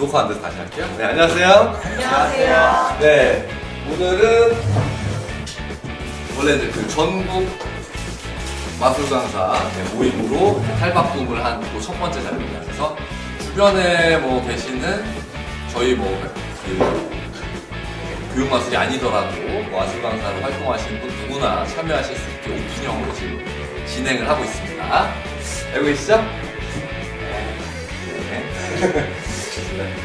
녹화 안 돼서 다시 할게요. 네, 안녕하세요. 안녕하세요. 네, 오늘은 원래 이제 그 전국 마술 강사 모임으로 탈바꿈을 한 첫 번째 자리입니다. 그래서 주변에 뭐 계시는 저희 교육 마술이 아니더라도 마술 강사로 활동하시는 분 누구나 참여하실 수 있게 오픈형으로 지금 진행을 하고 있습니다. 알고 계시죠? 네.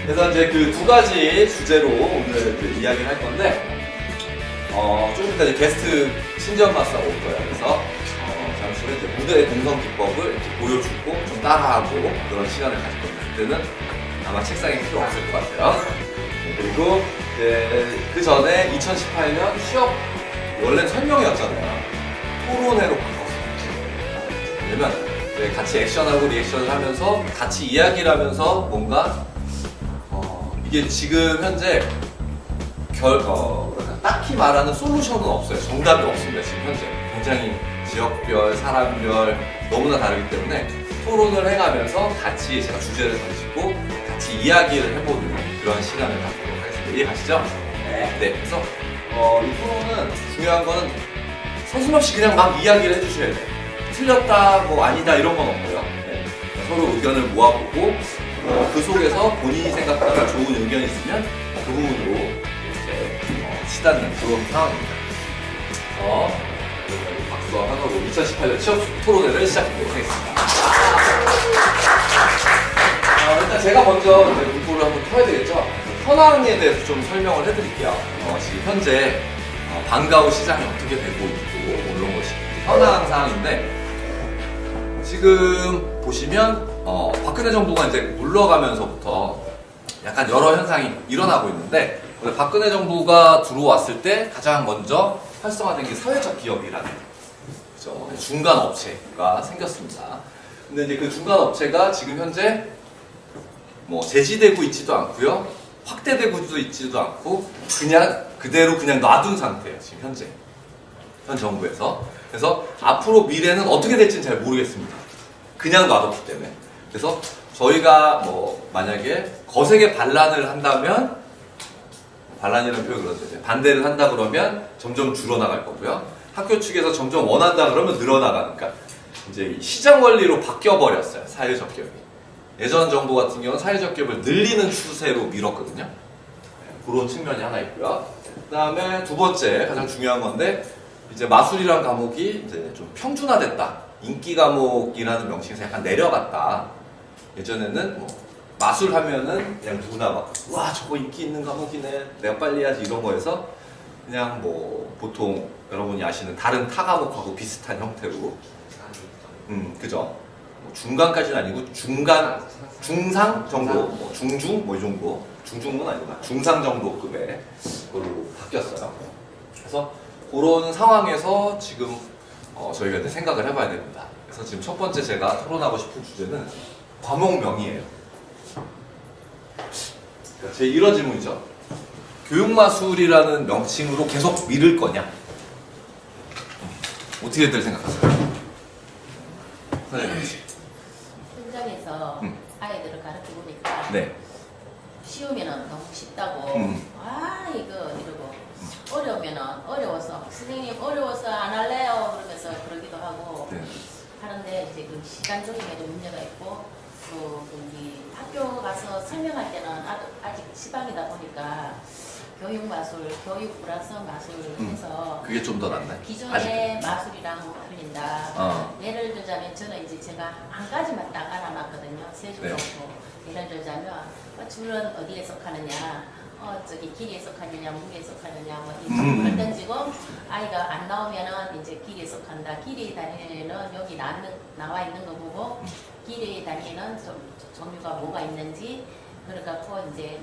그래서 이제 그 두 가지 주제로 오늘 그 이야기를 할 건데, 조금 이따 이제 게스트 신지연 마스터가 올 거예요. 그래서 잠시 후에 이제 무대의 공성 기법을 이렇게 보여주고 좀 따라하고 그런 시간을 가질 겁니다. 그때는 아마 책상에 필요 없을 것 같아요. 그리고 이제 그 전에 2018년 취업 원래 설명이었잖아요. 토론회로 바꿨어요. 왜냐면 이제 같이 액션하고 리액션을 하면서 같이 이야기를 하면서 뭔가 이게 지금 현재 딱히 말하는 솔루션은 없어요. 정답이 없습니다. 지금 현재 굉장히 지역별, 사람별 너무나 다르기 때문에 토론을 해가면서 같이 제가 주제를 던지고 같이 이야기를 해보는 그런 시간을 갖도록 하겠습니다. 이해가시죠? 네. 그래서 이 토론은 중요한 거는 서슴없이 그냥 막 이야기를 해주셔야 돼요. 틀렸다, 뭐 아니다 이런 건 없고요. 네. 서로 의견을 모아보고 그 속에서 본인이 생각하는 좋은 의견이 있으면 그 부분으로 이제 치닫는 그런 상황입니다. 박수와 환호로 2018년 취업 토론회를 시작해보도록 하겠습니다. 일단 제가 먼저 문구를 한번 펴야 되겠죠? 현황에 대해서 좀 설명을 해드릴게요. 지금 현재 방과후 시장이 어떻게 되고 있고 이런 것이 현황 상황인데, 지금 보시면 박근혜 정부가 이제 물러가면서부터 약간 여러 현상이 일어나고 있는데, 박근혜 정부가 들어왔을 때 가장 먼저 활성화된 게 사회적 기업이라는 그죠? 중간 업체가 생겼습니다. 근데 이제 그 중간 업체가 지금 현재 뭐 제지되고 있지도 않고요, 확대되고도 있지도 않고 그냥 그대로 그냥 놔둔 상태예요. 지금 현재 현 정부에서. 그래서 앞으로 미래는 어떻게 될지는 잘 모르겠습니다. 그냥 놔뒀기 때문에. 그래서 저희가 뭐 만약에 거세게 반란을 한다면, 반란이라는 표현을 그러죠. 반대를 한다 그러면 점점 줄어나갈 거고요. 학교 측에서 점점 원한다 그러면 늘어나가니까 그러니까 이제 시장 원리로 바뀌어 버렸어요. 사회적 기업이. 예전 정부 같은 경우는 사회적 기업을 늘리는 추세로 밀었거든요. 그런 측면이 하나 있고요. 그 다음에 두 번째 가장 중요한 건데, 이제 마술이란 과목이 이제 좀 평준화됐다. 인기 과목이라는 명칭에서 약간 내려갔다. 예전에는 뭐 마술 하면은 그냥 누구나 막 와 저거 인기 있는 과목이네, 내가 빨리 해야지 이런 거에서 그냥 뭐 보통 여러분이 아시는 다른 타 과목하고 비슷한 형태로 그죠? 뭐 중간까지는 아니고 중간, 중상 정도, 뭐 중중 뭐 이 정도, 중중은 아니구나, 중상 정도급의 걸로 바뀌었어요. 그래서 그런 상황에서 지금 저희가 이제 생각을 해봐야 됩니다. 그래서 지금 첫 번째 제가 토론하고 싶은 주제는 과목명이에요. 제 이런 질문이죠. 교육마술이라는 명칭으로 계속 미룰 거냐? 어떻게들 생각하세요? 선생님. 현장에서 아이들을 가르쳐 보니까 네. 쉬우면은 너무 쉽다고 이거 이러고 어려우면은 어려워서 선생님 어려워서 안 할래요 그러면서 그러기도 하고 네. 하는데, 이제 그 시간적인에도 문제가 있고 또 우리 학교 가서 설명할 때는 아직 시방이다 보니까 교육 마술, 교육 플러스 마술 해서 그게 좀 더 낫나요? 기존의 마술이랑 틀린다. 네. 예를 들자면 저는 이제 제가 한 가지만 딱 알아놨거든요. 세 줄 네. 정도. 예를 들자면 줄은 어디에 속하느냐, 저기 길이에 속하느냐, 무게에 속하느냐, 뭐 이런 걸 던지고 아이가 안 나오면은 이제 길이에 속한다. 길이 단위에는 여기 나와 있는 거 보고 길이 단위에는 좀 종류가 뭐가 있는지 그래갖고 이제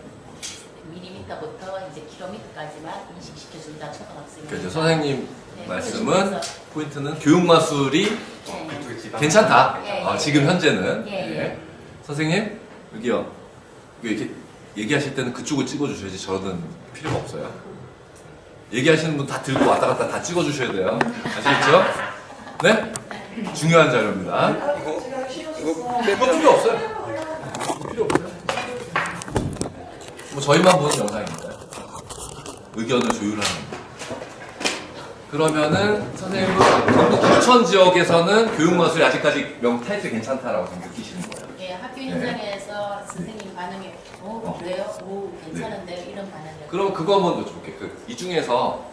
밀리미터부터 이제 킬로미터까지만 인식시켜준다, 초등학생이. 그렇죠. 선생님 네, 말씀은 그래서 포인트는 교육마술이 괜찮다. 지금 현재는. 네. 선생님 여기요. 이렇게 얘기하실 때는 그쪽을 찍어주셔야지 저는 필요가 없어요. 얘기하시는 분 다 들고 왔다 갔다 다 찍어주셔야 돼요. 아시겠죠? 네? 중요한 자료입니다. 이거 필요 없어요. 필요 없어요. 저희만 보는 영상입니다. 의견을 조율하는 거. 그러면은 선생님은 경북 부천 지역에서는 교육 마술이 아직까지 타이틀 괜찮다라고 느끼시는 거예요? 예, 학교 현장에서 선생님 반응이 그래요? 오 괜찮은데 이런 반응이요. 그럼 그거 한번 여쭤볼게요. 이 중에서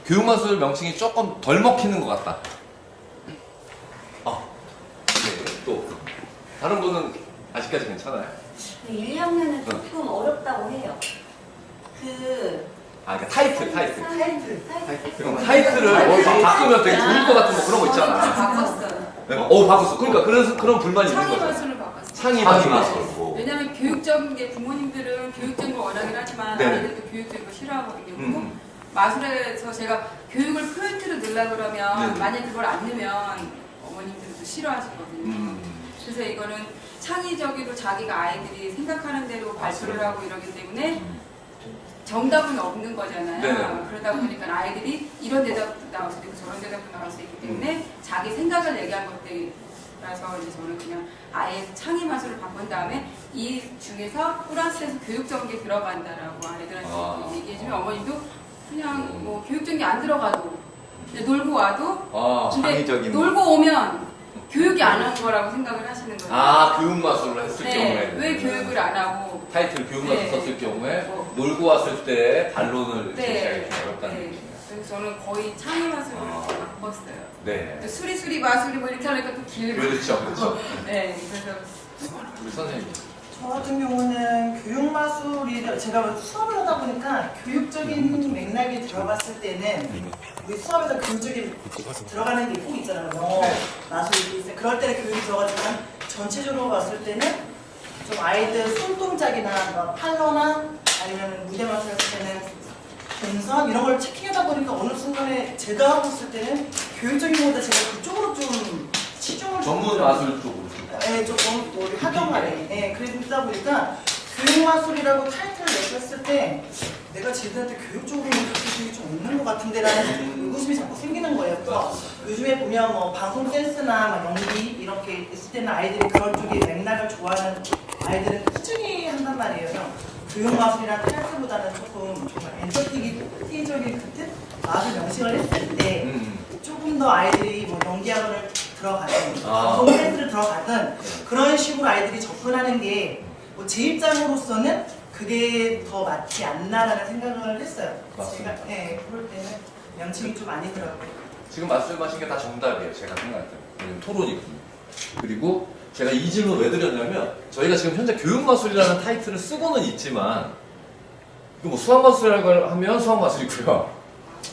교육 마술 명칭이 조금 덜 먹히는 것 같다. 네, 또 다른 분은 아직까지 괜찮아요? 1, 2학년은 조금 어렵다고 해요. 그러니까 타이틀. 그럼 타이틀. 타이틀을 바꾸면 되게 좋을 것 같은 뭐 그런 거 있잖아. 바꿨어요. 네? 바꿨어. 그러니까 그런 불만이 있는 창의 거죠. 마술을 바꿨어요. 창의 마술. 왜냐면 교육적인 게 부모님들은 교육적인 거 원하긴 하지만 네네. 아이들도 교육적인 거 싫어하거든요. 그리고 마술에서 제가 교육을 프로젝트로 넣으려 그러면 네네. 만약 그걸 안 넣으면 어머님들도 싫어하시거든요. 그래서 이거는 창의적으로 자기가 아이들이 생각하는 대로 발표를 하고 이러기 때문에 정답은 없는 거잖아요. 네네. 그러다 보니까 아이들이 이런 대답도 나올 수도 있고 저런 대답도 나올 수 있기 때문에 자기 생각을 얘기한 것들이라서 이제 저는 그냥 아예 창의 마술을 바꾼 다음에 이 중에서 플러스에서 교육적인 게 들어간다라고 아이들한테 얘기해주면 어머님도 그냥 뭐 교육적인 게 안 들어가도 그냥 놀고 와도 근데 창의적인. 놀고 오면 교육이 안 한 거라고 생각을 하시는 거예요. 교육 마술을 했을 경우에. 왜 교육을 안 하고 타이틀 교육 마술 네. 썼을 경우에 놀고 왔을 때 반론을 제시하기 좀 어렵다는 네. 느낌이에요. 그래서 저는 거의 창의 마술을 바꿨어요. 네. 또 수리 마술이 뭐 이렇게 하니까 또 길고. 그렇죠. 네, 그래서 우리 선생님. 저 같은 경우는 교육마술이 제가 수업을 하다 보니까 교육적인 맥락이 들어갔을 때는 우리 수업에서 교육적인 들어가는 게 꼭 있잖아요. 영어 마술이 있어요. 그럴 때는 교육이 들어가지만 전체적으로 봤을 때는 좀 아이들 손동작이나 뭐 팔러나 아니면 무대 마술 했을 때는 동선 이런 걸 체킹하다 보니까 어느 순간에 제가 하고 있을 때는 교육적인 것보다 제가 그쪽으로 좀 치중을 전문 마술 쪽으로. 네, 조금 우리 학원말에 그러다 보니까 교육마술이라고 타이틀을 내렸을 때 내가 쟤들한테 교육적으로 가르쳐주는 게 좀 없는 것 같은데라는 의구심이 자꾸 생기는 거예요. 그래서 요즘에 보면 뭐 방송 댄스나 막 연기 이렇게 있을 때는 아이들이 그런 쪽의 맥락을 좋아하는 아이들은 꾸준히 한단 말이에요. 교육마술이랑 타이틀보다는 조금 정말 엔터테인적인 같은 마술 명칭을 했을 때 조금 더 아이들이 뭐 연기학원을 들어가든 방송 댄스를 들어가든 그런 식으로 아이들이 접근하는 게 뭐 제 입장으로서는 그게 더 맞지 않나라는 생각을 했어요. 맞습니다. 제가 그럴 때는 명칭이 좀 아니더라고요. 지금 말씀하신 게 다 정답이에요. 제가 생각할 때. 왜냐면 토론이거든요. 그리고 제가 이 질문 왜 드렸냐면 저희가 지금 현재 교육마술이라는 타이틀을 쓰고는 있지만 이거 뭐 수학마술이라고 하면 수학마술이고요.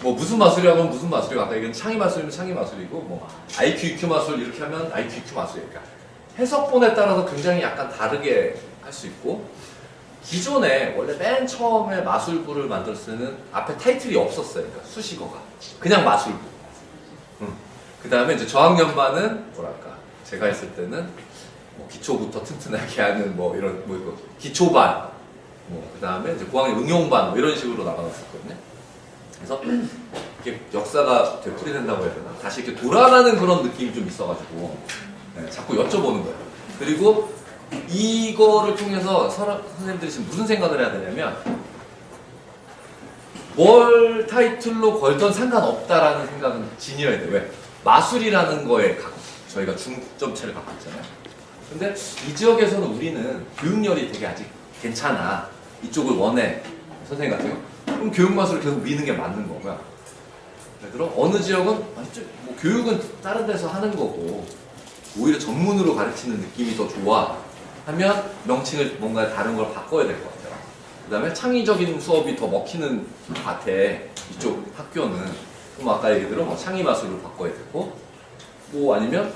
뭐 무슨 마술이라고 하면 무슨 마술이고 아까 얘기한 창의마술이면 창의마술이고 뭐 IQEQ 마술 이렇게 하면 IQEQ 마술이니까 그러니까 해석본에 따라서 굉장히 약간 다르게 할 수 있고 기존에 원래 맨 처음에 마술부를 만들었을 때는 앞에 타이틀이 없었어요. 그러니까 수식어가 그냥 마술부. 그 다음에 이제 저학년반은 뭐랄까 제가 했을 때는 뭐 기초부터 튼튼하게 하는 뭐 이런 뭐 이거 기초반 뭐 그 다음에 이제 고학년 응용반 뭐 이런 식으로 나가놨었거든요. 그래서 이게 역사가 되풀이된다고 해야 되나? 다시 이렇게 돌아가는 그런 느낌이 좀 있어가지고 자꾸 여쭤보는 거예요. 그리고 이거를 통해서 선생님들이 지금 무슨 생각을 해야 되냐면 뭘 타이틀로 걸던 상관없다라는 생각은 지녀야 돼요. 왜? 마술이라는 거에 저희가 중점체를 갖고 있잖아요. 근데 이 지역에서는 우리는 교육열이 되게 아직 괜찮아. 이쪽을 원해. 선생님 같은 경우. 그럼 교육 마술을 계속 미는 게 맞는 거고요. 예를 들어 어느 지역은 뭐 교육은 다른 데서 하는 거고 오히려 전문으로 가르치는 느낌이 더 좋아 하면 명칭을 뭔가 다른 걸 바꿔야 될 것 같아요. 그 다음에 창의적인 수업이 더 먹히는 것 같아. 이쪽 학교는. 그럼 아까 얘기대로 뭐 창의 마술을 바꿔야 되고 뭐 아니면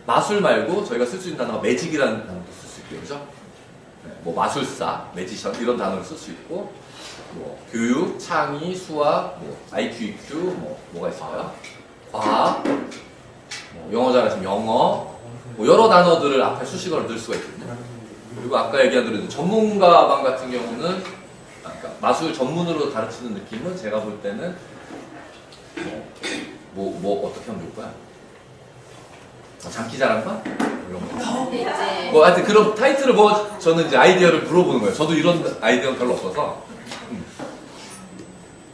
마술 말고 저희가 쓸 수 있는 단어가 매직이라는 단어도 쓸 수 있고요. 그죠? 뭐 마술사, 매지션 이런 단어를 쓸 수 있고 뭐 교육, 창의, 수학, 뭐 IQ, EQ 뭐가 있을까요? 과학, 뭐 영어 잘하시면 영어 뭐 여러 단어들을 앞에 수식어를 넣을 수가 있거든요. 그리고 아까 얘기한 대로 전문가반 같은 경우는 그러니까 마술 전문으로 가르치는 느낌은 제가 볼 때는 뭐 어떻게 하면 좋을까요? 장기자랑과 이런 거. 근데 이제 뭐 하여튼 그런 타이틀을 뭐 저는 이제 아이디어를 물어보는 거예요. 저도 이런 아이디어는 별로 없어서.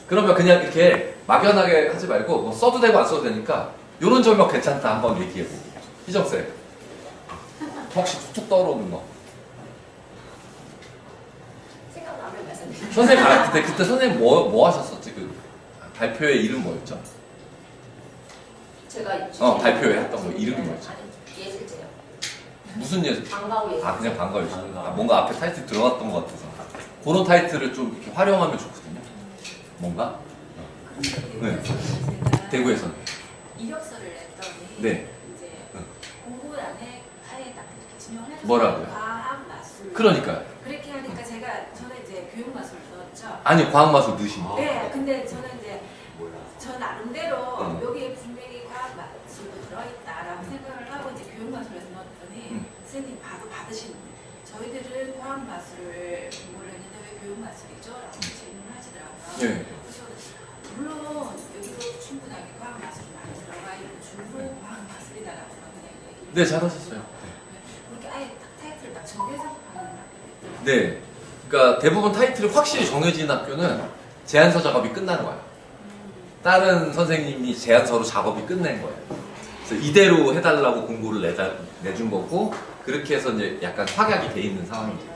그러면 그냥 이렇게 막연하게 하지 말고 뭐 써도 되고 안 써도 되니까 이런 점이 괜찮다 한번 얘기해보고. 희정쌤 혹시 툭툭 떠오르는 거? 생각나면 말씀드릴게요. 선생님 그때 선생님 뭐 하셨었지? 그 발표회 이름 뭐였죠? 제가 발표회 했던 거 이름이 뭐였죠? 아니, 예술제요. 무슨 예술? 방과후 예술. 그냥 방과 예술. 뭔가 앞에 타이틀 들어갔던 것 같아서 그런 타이틀을 좀 이렇게 활용하면 좋거든요. 뭔가? 네. 대구에서는. 이력서를 냈더니 네. 이제 응. 공부 안에 아예 딱 이렇게 지명을 해서 뭐라고요? 과학 마술 그러니까요. 그렇게 하니까 제가 저는 이제 교육 마술을 넣었죠. 아니 과학 마술 넣으신 거. 네, 근데 저는 이제 저 나름대로 응. 여기에 분명히 과학 마술도 들어있다라고 생각을 하고 이제 교육 마술에서 넣었더니 응. 선생님 봐도 받으시는 거예요. 저희들은 과학 마술을 공부를 했는데 왜 교육 마술이죠? 라고 질문을 하시더라고요. 네. 그래서 물론 여기도 충분하게 과학 마술이 많이 들어가 있고 주로 과학 마술이다라고 그냥 얘기를 네, 잘하셨어요. 그렇게 아예 딱 타이틀을 딱 정해서 하는 학교들. 네. 그러니까 대부분 타이틀이 확실히 정해진 학교는 제안서 작업이 끝나는 거예요. 다른 선생님이 제안서로 작업이 끝낸 거예요. 그래서 이대로 해달라고 공고를 내준 거고 그렇게 해서 이제 약간 확약이 돼 있는 상황이죠.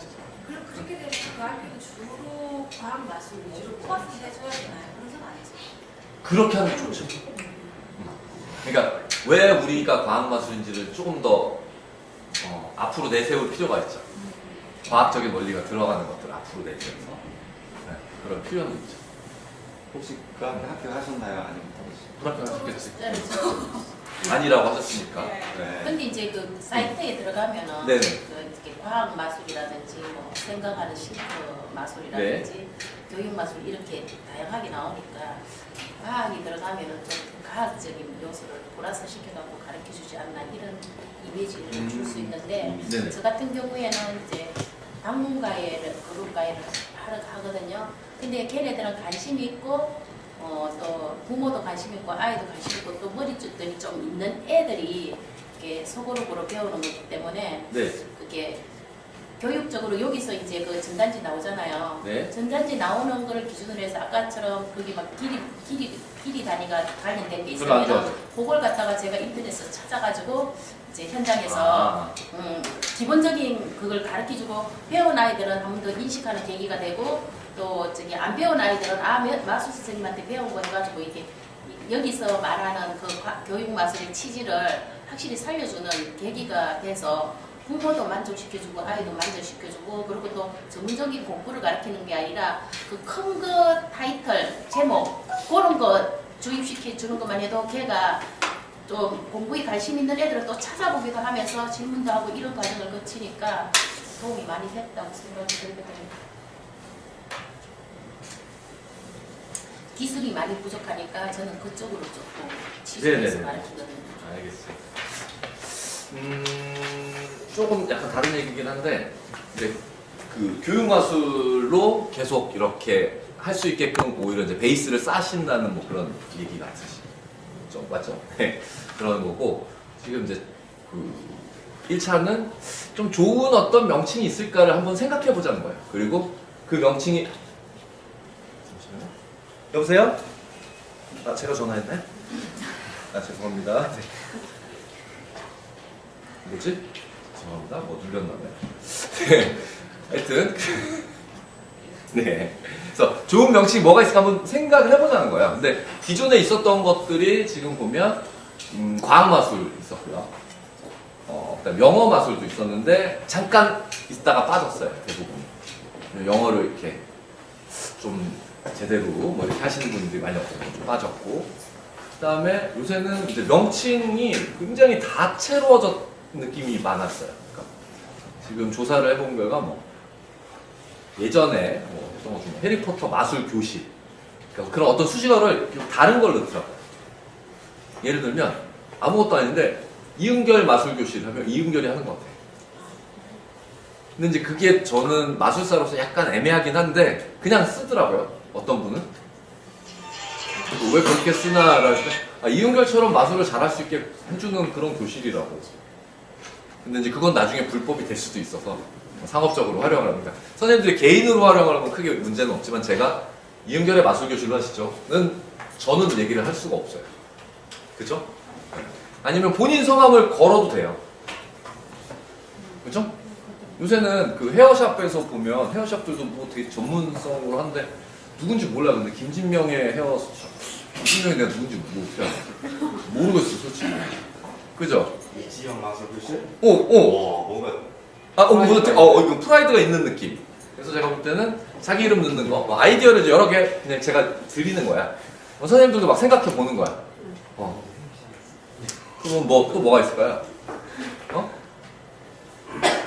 그럼 그렇게 되면 그 학교는 주로 과학 마술 위주로 코어스 해줘야 되나요? 그런 건 아니죠. 그렇게 하면 좋죠. 그러니까 왜 우리가 과학마술인지를 조금 더 앞으로 내세울 필요가 있죠. 과학적인 원리가 들어가는 것들을 앞으로 내세워서 네, 그런 필요는 있죠. 혹시 그 학교 하셨나요? 아니면 불합격 하셨겠지. 네, 아니라고 하셨으니까. 네. 근데 이제 그 사이트에 들어가면은 네네. 그 이렇게 과학 마술이라든지 뭐 생각하는 싱크 마술이라든지 교육 마술 이렇게 다양하게 나오니까 과학이 들어가면은 좀 과학적인 요소를 플러스 시켜갖고 가르쳐주지 않나 이런 이미지를 줄 수 있는데 네네. 저 같은 경우에는 이제 방문가에를 그룹가에를 하거든요. 근데 걔네들은 관심이 있고 또 부모도 관심 있고 아이도 관심 있고 또 머리줄들이 좀 있는 애들이 이렇게 소그룹으로 배우는 거기 때문에 네. 그게 교육적으로 여기서 이제 그 전단지 나오잖아요. 네. 전단지 나오는 거를 기준으로 해서 아까처럼 거기 막 길이 단위가 관련된 게 그럼 안 있으면 좋아요. 그걸 갖다가 제가 인터넷에서 찾아가지고 이제 현장에서 아. 기본적인 그걸 가르쳐주고 배운 아이들은 한 번 더 인식하는 계기가 되고 또 저기 안 배운 아이들은 마술 선생님한테 배운 거 해가지고 이렇게 여기서 말하는 그 교육 마술의 취지를 확실히 살려주는 계기가 돼서 부모도 만족시켜주고 아이도 만족시켜주고 그리고 또 전문적인 공부를 가르치는 게 아니라 그 큰 거 타이틀 제목 그런 거 주입시켜 주는 것만 해도 걔가 좀 공부에 관심 있는 애들을 또 찾아보기도 하면서 질문도 하고 이런 과정을 거치니까 도움이 많이 됐다고 생각이 들거든요. 기술이 많이 부족하니까 저는 그쪽으로 조금 치중해서 네네네. 가르치거든요. 알겠어요. 조금 약간 다른 얘기긴 한데 이제 그 교육 마술로 계속 이렇게 할 수 있게끔 오히려 이제 베이스를 쌓으신다는 뭐 그런 얘기 같으시죠, 맞죠? 네, 그런 거고 지금 이제 그 1차는 좀 좋은 어떤 명칭이 있을까를 한번 생각해 보자는 거예요. 그리고 그 명칭이 잠시만요. 여보세요? 아 제가 전화했나요? 아 죄송합니다. 네. 뭐지? 죄송합니다. 뭐 눌렸나봐요. 네. 하여튼 네. 그래서 좋은 명칭이 뭐가 있을까 한번 생각을 해보자는 거예요. 근데 기존에 있었던 것들이 지금 보면 과학마술 있었고요. 그다음 영어 마술도 있었는데 잠깐 있다가 빠졌어요. 대부분. 영어를 이렇게 좀 제대로 뭐 이렇게 하시는 분들이 많이 없어서 좀 빠졌고 그다음에 요새는 이제 명칭이 굉장히 다채로워졌 느낌이 많았어요. 그러니까 지금 조사를 해본 결과 뭐 예전에 뭐 어떤 것 중에 해리포터 마술 교실 그러니까 그런 어떤 수식어를 다른 걸 넣더라고요. 예를 들면 아무것도 아닌데 이은결 마술 교실 하면 이은결이 하는 것 같아요. 근데 이제 그게 저는 마술사로서 약간 애매하긴 한데 그냥 쓰더라고요. 어떤 분은 왜 그렇게 쓰나라고 했을 때 이은결처럼 마술을 잘할 수 있게 해주는 그런 교실이라고. 근데 이제 그건 나중에 불법이 될 수도 있어서 상업적으로 활용을 합니다. 선생님들이 개인으로 활용을 하면 크게 문제는 없지만 제가 이은결의 마술 교실로 하시죠?는 저는 얘기를 할 수가 없어요. 그죠? 아니면 본인 성함을 걸어도 돼요. 그죠? 요새는 그 헤어샵에서 보면 헤어샵들도 뭐 되게 전문성으로 하는데 누군지 몰라. 근데 김진명의 헤어샵, 김진명이 내가 누군지 모르겠어 솔직히. 그죠? 이지영 마술 교실? 뭔가 이거 프라이드가 있는 느낌. 그래서 제가 볼 때는 자기 이름 넣는 거, 뭐 아이디어를 여러 개 그냥 제가 드리는 거야. 선생님들도 막 생각해 보는 거야. 그러면 또 뭐가 있을까요?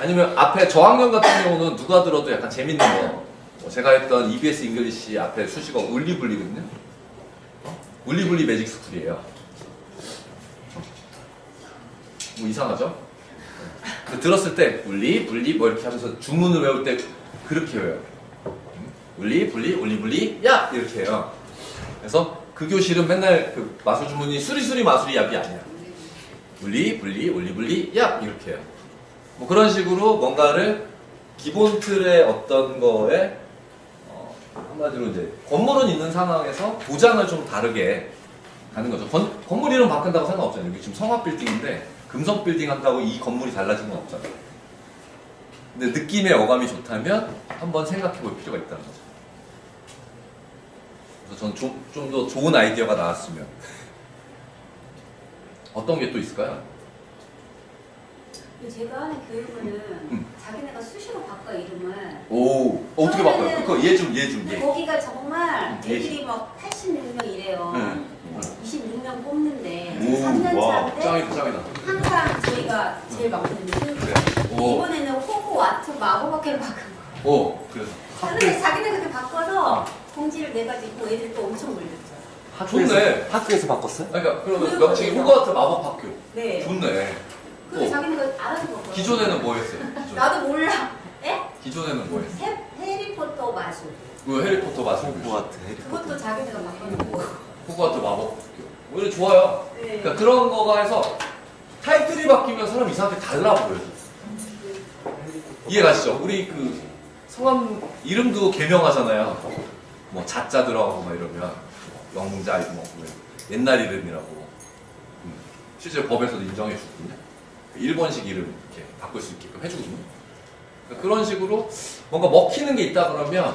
아니면 앞에 저학년 같은 경우는 누가 들어도 약간 재밌는 거. 제가 했던 EBS 잉글리시 앞에 수식어 울리블리거든요. 울리블리 매직 스쿨이에요. 뭐 이상하죠? 들었을 때 울리, 불리 뭐 이렇게 하면서 주문을 외울 때 그렇게 외워요. 울리, 불리, 울리블리, 야! 이렇게 해요. 그래서 그 교실은 맨날 그 마술 주문이 수리수리 마술이 얍이 아니야. 울리, 불리, 울리블리, 야! 이렇게 해요. 뭐 그런 식으로 뭔가를 기본 틀의 어떤 거에 한마디로 이제 건물은 있는 상황에서 도장을 좀 다르게 가는 거죠. 건물 이름 바꾼다고 상관없잖아요. 여기 지금 성화 빌딩인데 금성 빌딩 한다고 이 건물이 달라진 건 없잖아요. 근데 느낌의 어감이 좋다면 한번 생각해 볼 필요가 있다는 거죠. 그래서 전 좀 더 좋은 아이디어가 나왔으면 어떤 게 또 있을까요? 제가 하는 교육은 자기네가 수시로 바꿔 이름을. 어떻게 바꿔요? 그거 얘 좀. 거기가 정말 예. 애들이 막 86명 이래요. 26명 뽑는데 와, 3년차인데 짱이다. 항상 저희가 제일 많거든요. 이번에는 호그와트 마법학교를 바꾼 거예요. 그래서 근데 자기네가 그렇게 바꿔서 공지를 내가지고 애들이 또 엄청 몰렸죠. 좋네. 학교에서 바꿨어요? 그러니까 그러면 명칭이 호그와트 마법학교. 네. 좋네. 근데 자기네가 알아서 바꿔요. 기존에는 뭐 했어요? 나도 몰라. 에? 기존에는 뭐 했어요? 해리포터 마술. 그 해리포터 마술 교실. 호그와트 해리포터. 그것도 자기네가 바꿔놓고. 호그와트 마법학교. 오히려 좋아요. 네. 그러니까 그런 거가 해서 타이틀이 바뀌면 사람 이상하게 달라 보여요. 이해가시죠? 우리 그 성함 이름도 개명하잖아요. 뭐 자자 들어가고 막 이러면 영자 뭐 옛날 이름이라고 실제 법에서도 인정해 주거든요. 일본식 이름 이렇게 바꿀 수 있게끔 해주거든요. 그러니까 그런 식으로 뭔가 먹히는 게 있다 그러면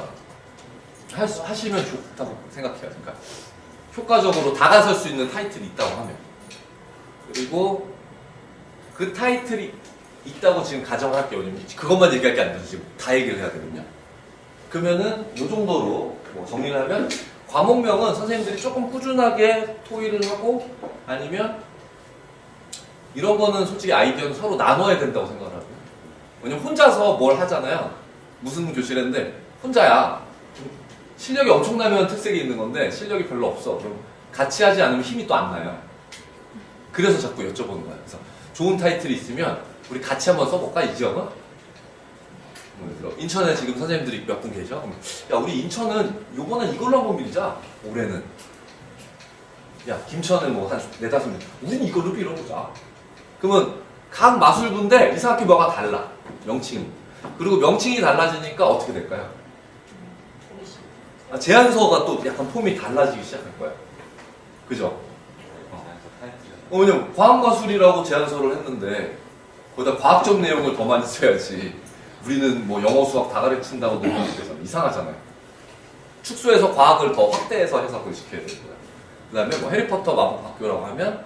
하시면 좋다고 생각해요. 그러니까 효과적으로 다가설 수 있는 타이틀이 있다고 하면, 그리고 그 타이틀이 있다고 지금 가정을 할게요. 왜냐면 그것만 얘기할 게 아니라 지금 다 얘기를 해야 되거든요. 그러면은 이 정도로 뭐 정리를 하면 과목명은 선생님들이 조금 꾸준하게 토의를 하고, 아니면 이런 거는 솔직히 아이디어는 서로 나눠야 된다고 생각을 하고요. 왜냐면 혼자서 뭘 하잖아요. 무슨 교실인데 혼자야. 실력이 엄청나면 특색이 있는 건데 실력이 별로 없어. 그럼 같이 하지 않으면 힘이 또 안 나요. 그래서 자꾸 여쭤보는 거야. 그래서 좋은 타이틀이 있으면 우리 같이 한번 써볼까, 이 지역은? 인천에 지금 선생님들이 몇 분 계셔? 그럼 야, 우리 인천은 요번엔 이걸로 한번 밀자. 올해는. 야, 김천은 뭐 한 4, 5명. 우린 이걸로 밀어보자. 그러면 각 마술부인데 이상하게 뭐가 달라. 명칭이. 그리고 명칭이 달라지니까 어떻게 될까요? 제안서가 또 약간 폼이 달라지기 시작할 거예요. 그죠? 왜냐면 과학마술이라고 제안서를 했는데 거기다 과학적 내용을 더 많이 써야지. 우리는 뭐 영어, 수학 다 가르친다고 너무 이상하잖아요. 축소해서 과학을 더 확대해서 해석을 시켜야 되는 거예요. 그 다음에 뭐 해리포터 마법학교라고 하면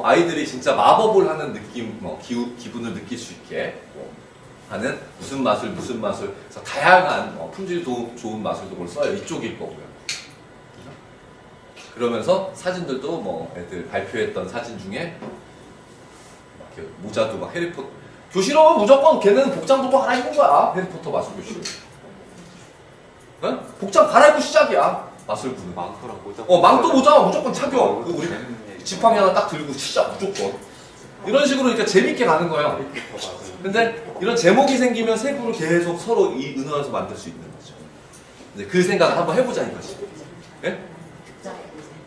아이들이 진짜 마법을 하는 느낌, 뭐 기분을 느낄 수 있게 하는 무슨 마술, 그래서 다양한 품질도 좋은 마술도를 써요. 이쪽일 거고요. 그러면서 사진들도 뭐 애들 발표했던 사진 중에 이렇게 모자도 막 해리포터 교실 오면 무조건 걔는 복장부터 갈아입는 거야. 해리포터 마술 교실. 응? 복장 갈아입고 시작이야. 마술부는. 망토랑 모자. 망토 모자 무조건 착용. 우리 지팡이 하나 딱 들고 시작 무조건. 이런 식으로 그러니까 재밌게 가는 거예요. 근데 이런 제목이 생기면 세부를 계속 서로 의논해서 만들 수 있는 거죠. 이제 그 생각을 한번 해보자 이거지. 예?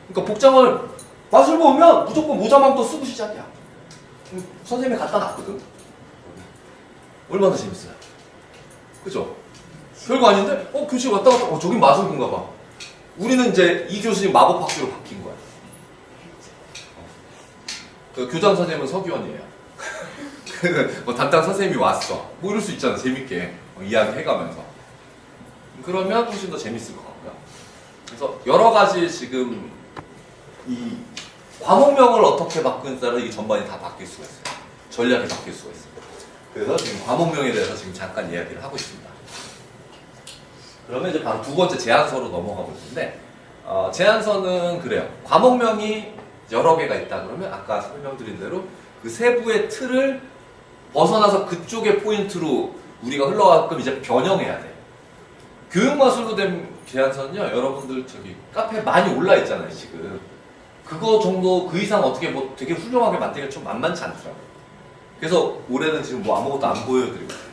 그러니까 복장을 마술 보면 무조건 모자망토 쓰고 시작이야. 선생님이 갖다 놨거든. 얼마나 재밌어요. 그죠? 별거 아닌데? 교실 왔다 갔다, 저긴 마술인가 봐. 우리는 이제 이 교수님 마법학교로 바뀐 거야. 그 교장 선생님은 서기원이에요. 뭐 담당 선생님이 왔어. 뭐 이럴 수 있잖아. 재밌게 이야기 해가면서. 그러면 훨씬 더 재밌을 것 같고요. 그래서 여러 가지 지금 이 과목명을 어떻게 바꾸느냐에 이 전반이 다 바뀔 수가 있어요. 전략이 바뀔 수가 있어요. 그래서 지금 과목명에 대해서 지금 잠깐 이야기를 하고 있습니다. 그러면 이제 바로 두 번째 제안서로 넘어가 볼 텐데, 제안서는 그래요. 과목명이 여러 개가 있다 그러면 아까 설명드린 대로 그 세부의 틀을 벗어나서 그쪽의 포인트로 우리가 흘러가게끔 이제 변형해야 돼. 교육마술로 된 제안서는요, 여러분들 저기 카페에 많이 올라 있잖아요, 지금. 그거 정도 그 이상 어떻게 뭐 되게 훌륭하게 만들기가 좀 만만치 않더라고요. 그래서 올해는 지금 뭐 아무것도 안 보여드리고 있어요.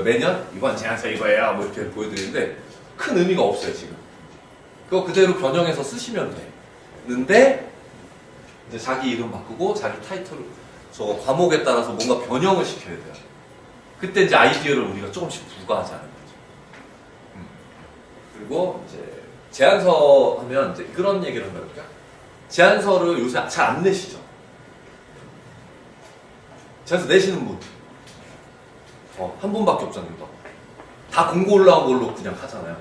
매년 이번 제안서 이거예요 뭐 이렇게 보여드리는데 큰 의미가 없어요 지금. 그거 그대로 변형해서 쓰시면 되는데 이제 자기 이름 바꾸고 자기 타이틀 저 과목에 따라서 뭔가 변형을 시켜야 돼요. 그때 이제 아이디어를 우리가 조금씩 부과하자는 거죠. 그리고 이제 제안서 하면 이제 그런 얘기를 한번 해볼까요? 제안서를 요새 잘 안 내시죠? 제안서 내시는 분? 한 분밖에 없잖아요. 다 공고 올라온 걸로 그냥 하잖아요.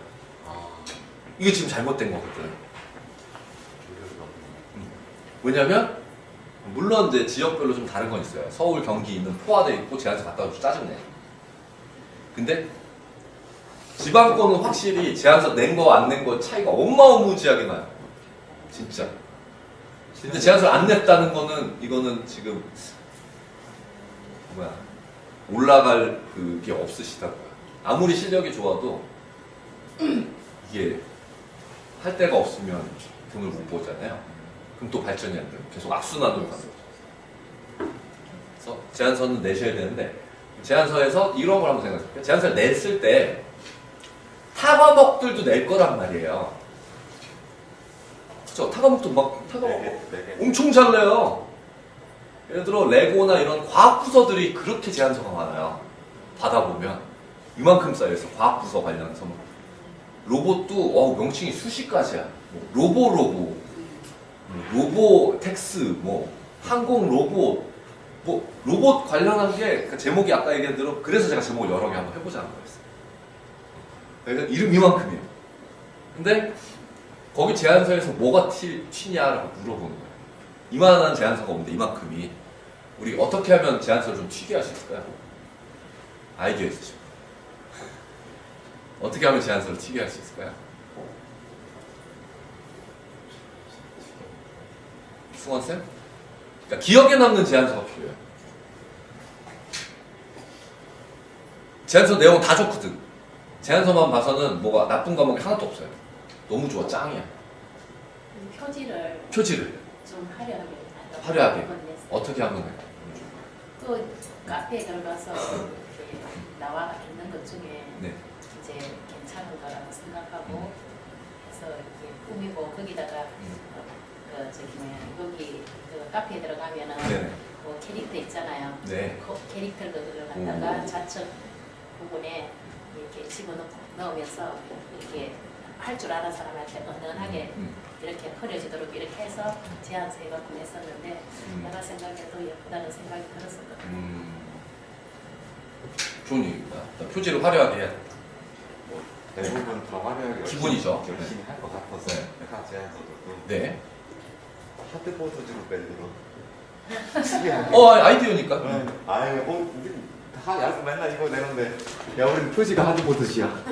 이게 지금 잘못된 거거든. 왜냐면 물론 이제 지역별로 좀 다른 건 있어요. 서울, 경기 있는 포화돼 있고 제안서 갖다 줘서 짜증내. 근데 지방권은 확실히 제안서 낸 거 안 낸 거 차이가 어마어마하게 나요. 진짜. 근데 제안서를 안 냈다는 거는 이거는 지금 올라갈 그게 없으시다고요. 아무리 실력이 좋아도 이게 할 데가 없으면 돈을 못 보잖아요. 그럼 또 발전이 안 돼요. 계속 악순환으로 가는 거죠. 그래서 제안서는 내셔야 되는데 제안서에서 이런 걸 한번 생각해볼게요. 제안서를 냈을 때 타 과목들도 낼 거란 말이에요. 그쵸? 타 과목도 막 타 과목 엄청 잘 내요. 예를 들어 레고나 이런 과학 부서들이 그렇게 제안서가 많아요. 받아보면 이만큼 쌓여있어. 과학 부서 관련해서 로봇도 명칭이 수십 가지야. 뭐 로보텍스, 뭐 항공 로봇, 뭐 로봇 관련한 게 그 제목이 아까 얘기한 대로 그래서 제가 제목을 여러 개 한번 해보자는 거였어요. 그러니까 이름 이만큼이에요. 근데 거기 제안서에서 뭐가 튀냐라고 물어보는 거예요. 이만한 제안서가 없는데 이만큼이 우리 어떻게 하면 제안서를 좀 튀게 할 수 있을까요? 아이디어 있으시죠? 어떻게 하면 제안서를 튀게 할 수 있을까요? 승원쌤? 그러니까 기억에 남는 제안서가 필요해요. 제안서 내용 다 좋거든. 제안서만 봐서는 뭐가 나쁜 과목이 하나도 없어요. 너무 좋아, 짱이야. 표지를 좀 화려하게 화려하게. 어떻게 하면 돼요? 또 카페에 들어가서 이렇게 나와 있는 것 중에 네. 이제 괜찮은 거라고 생각하고 해서 이렇게 꾸미고 거기다가 여기 그 카페에 들어가면은 네. 뭐 캐릭터 있잖아요. 네. 그 캐릭터들을 갖다가 좌측 부분에 이렇게 집어넣으면서 이렇게 할 줄 아는 사람한테 은은하게 이렇게 그려지도록 이렇게 해서 제안서에 갖고 냈었는데 내가 생각해도 예쁘다는 생각이 들었었거든요. 좋은 얘기입니다. 표지를 화려하게 해야 돼. 대부분 더 화려하게 기본이죠. 열심히 할 것 같아서 네. 내가 제안서도 네. 하드보드로 만들어 특이하게 아이디어니까. 우리 다 야구 맨날 이거 내는데 야 우리는 표지가 하드보드시야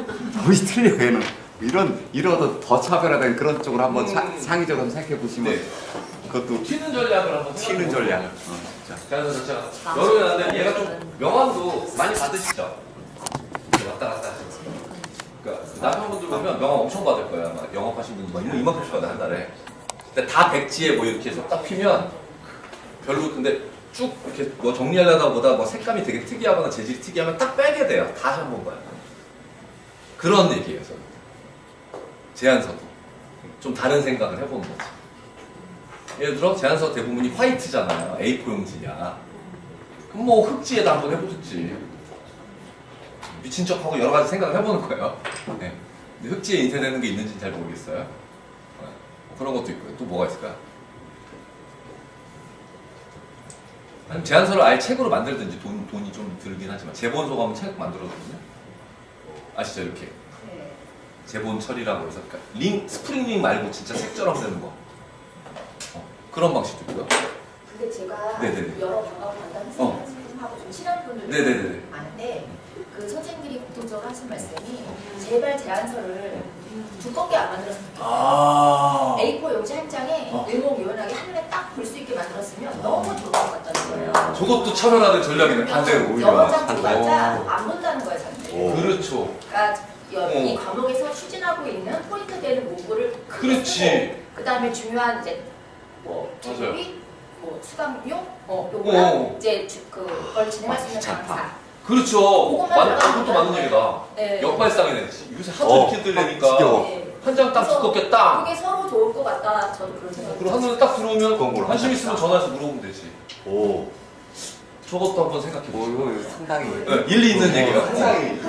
거의 틀려 얘는 이러다 더 차별화된 그런 쪽으로 한번 상의적으로 한번 생각해 보시면 네. 그것도 튀는 전략을 한번 튀는 전략 제안서 자체가 여러 개 나는데 얘가 좀 명함도 많이 받으시죠? 왔다 갔다 하시고. 그러니까 남편분들 보면 명함 엄청 받을 거예요. 아마 영업하신 분들 막 이만큼씩 받아 한 달에. 근데 다 백지에 뭐 이렇게 해서 딱 피면 별로 근데 쭉 이렇게 뭐 정리하려다 보다 뭐 색감이 되게 특이하거나 재질이 특이하면 딱 빼게 돼요. 다시 한 번 봐요. 그런 얘기예요. 저는. 제안서도 좀 다른 생각을 해보는 거지. 예를 들어 제안서 대부분이 화이트잖아요. A4 용지야. 그럼 뭐 흑지에다 한번 해보든지. 미친 척하고 여러 가지 생각을 해보는 거예요. 네. 근데 흑지에 인쇄되는 게 있는지는 잘 모르겠어요. 뭐 그런 것도 있고요. 또 뭐가 있을까요? 아니면 제안서를 아예 책으로 만들든지 돈이 좀 들긴 하지만 제본소 가면 책 만들어거든요. 아시죠? 이렇게 제본 처리라고 해서 그러니까 스프링링 말고 진짜 책처럼 되는 거. 그런 방식도 있고요. 근데 제가 네네네. 여러 방과후 간담 선생님하고 좀 친한 분을 네네네. 아는데 그 선생님들이 공통적으로 하신 말씀이 제발 제안서를 두껍게 안 만들었으면 좋겠다. A4 용지 한 장에 의목요연하게 한눈에 딱 볼 수 있게 만들었으면 너무 좋을 것 같다는 거예요. 저것도 차별화된 전략이네. 반대로 오히려. 여러 장 줘봤자 안 본다는 거예요, 사람들이. 그렇죠. 그러니까 이 과목에서 추진하고 있는 포인트 되는 문구를 그렇지. 그 다음에 중요한 이제 뭐 맞아요. 준비, 뭐 수강료, 요거랑 이제 그걸 진행할 수 있는 귀찮다. 강사. 그렇죠. 그것만 그것도 맞는 얘기다. 네. 역발상이네. 요새 하도 이렇게 들리니까 지겨워. 네. 한 장 딱 그래서 두껍게 딱. 그게 서로 좋을 것 같다. 저도 그런 생각이 그리고 한눈에 딱 들어오면 그건 뭘 관심 있으면 하겠다. 전화해서 물어보면 되지. 오. 저것도 한번 생각해 보세요. 이거 상당히 일리 있는 얘기예요. 상당히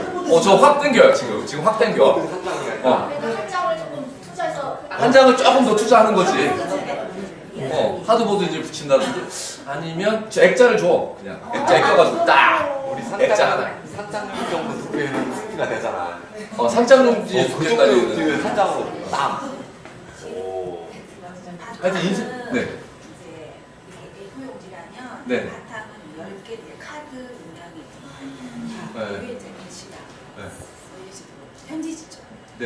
저 확 땡겨요 지금 확 땡겨. 상당히 그러니까 한 장을 조금 투자해서 한 장을 조금 더 투자하는 거지. 하드보드 이제 붙인다든지 아니면 저 액자를 줘. 그냥 액자에 껴가지고 딱. 우리 액자 하나. 상장 정도 두께는 크기가 되잖아. 상장용지 그 두 정도 개까지는. 뒤에 상장으로 땀. 오. 하여튼 인쇄. 네. 이제 A4 용지라면 네. 바탕은 10개 카드 문양이 있잖아요. 네. 이게 이제 글씨가 네. 편지지죠. 네.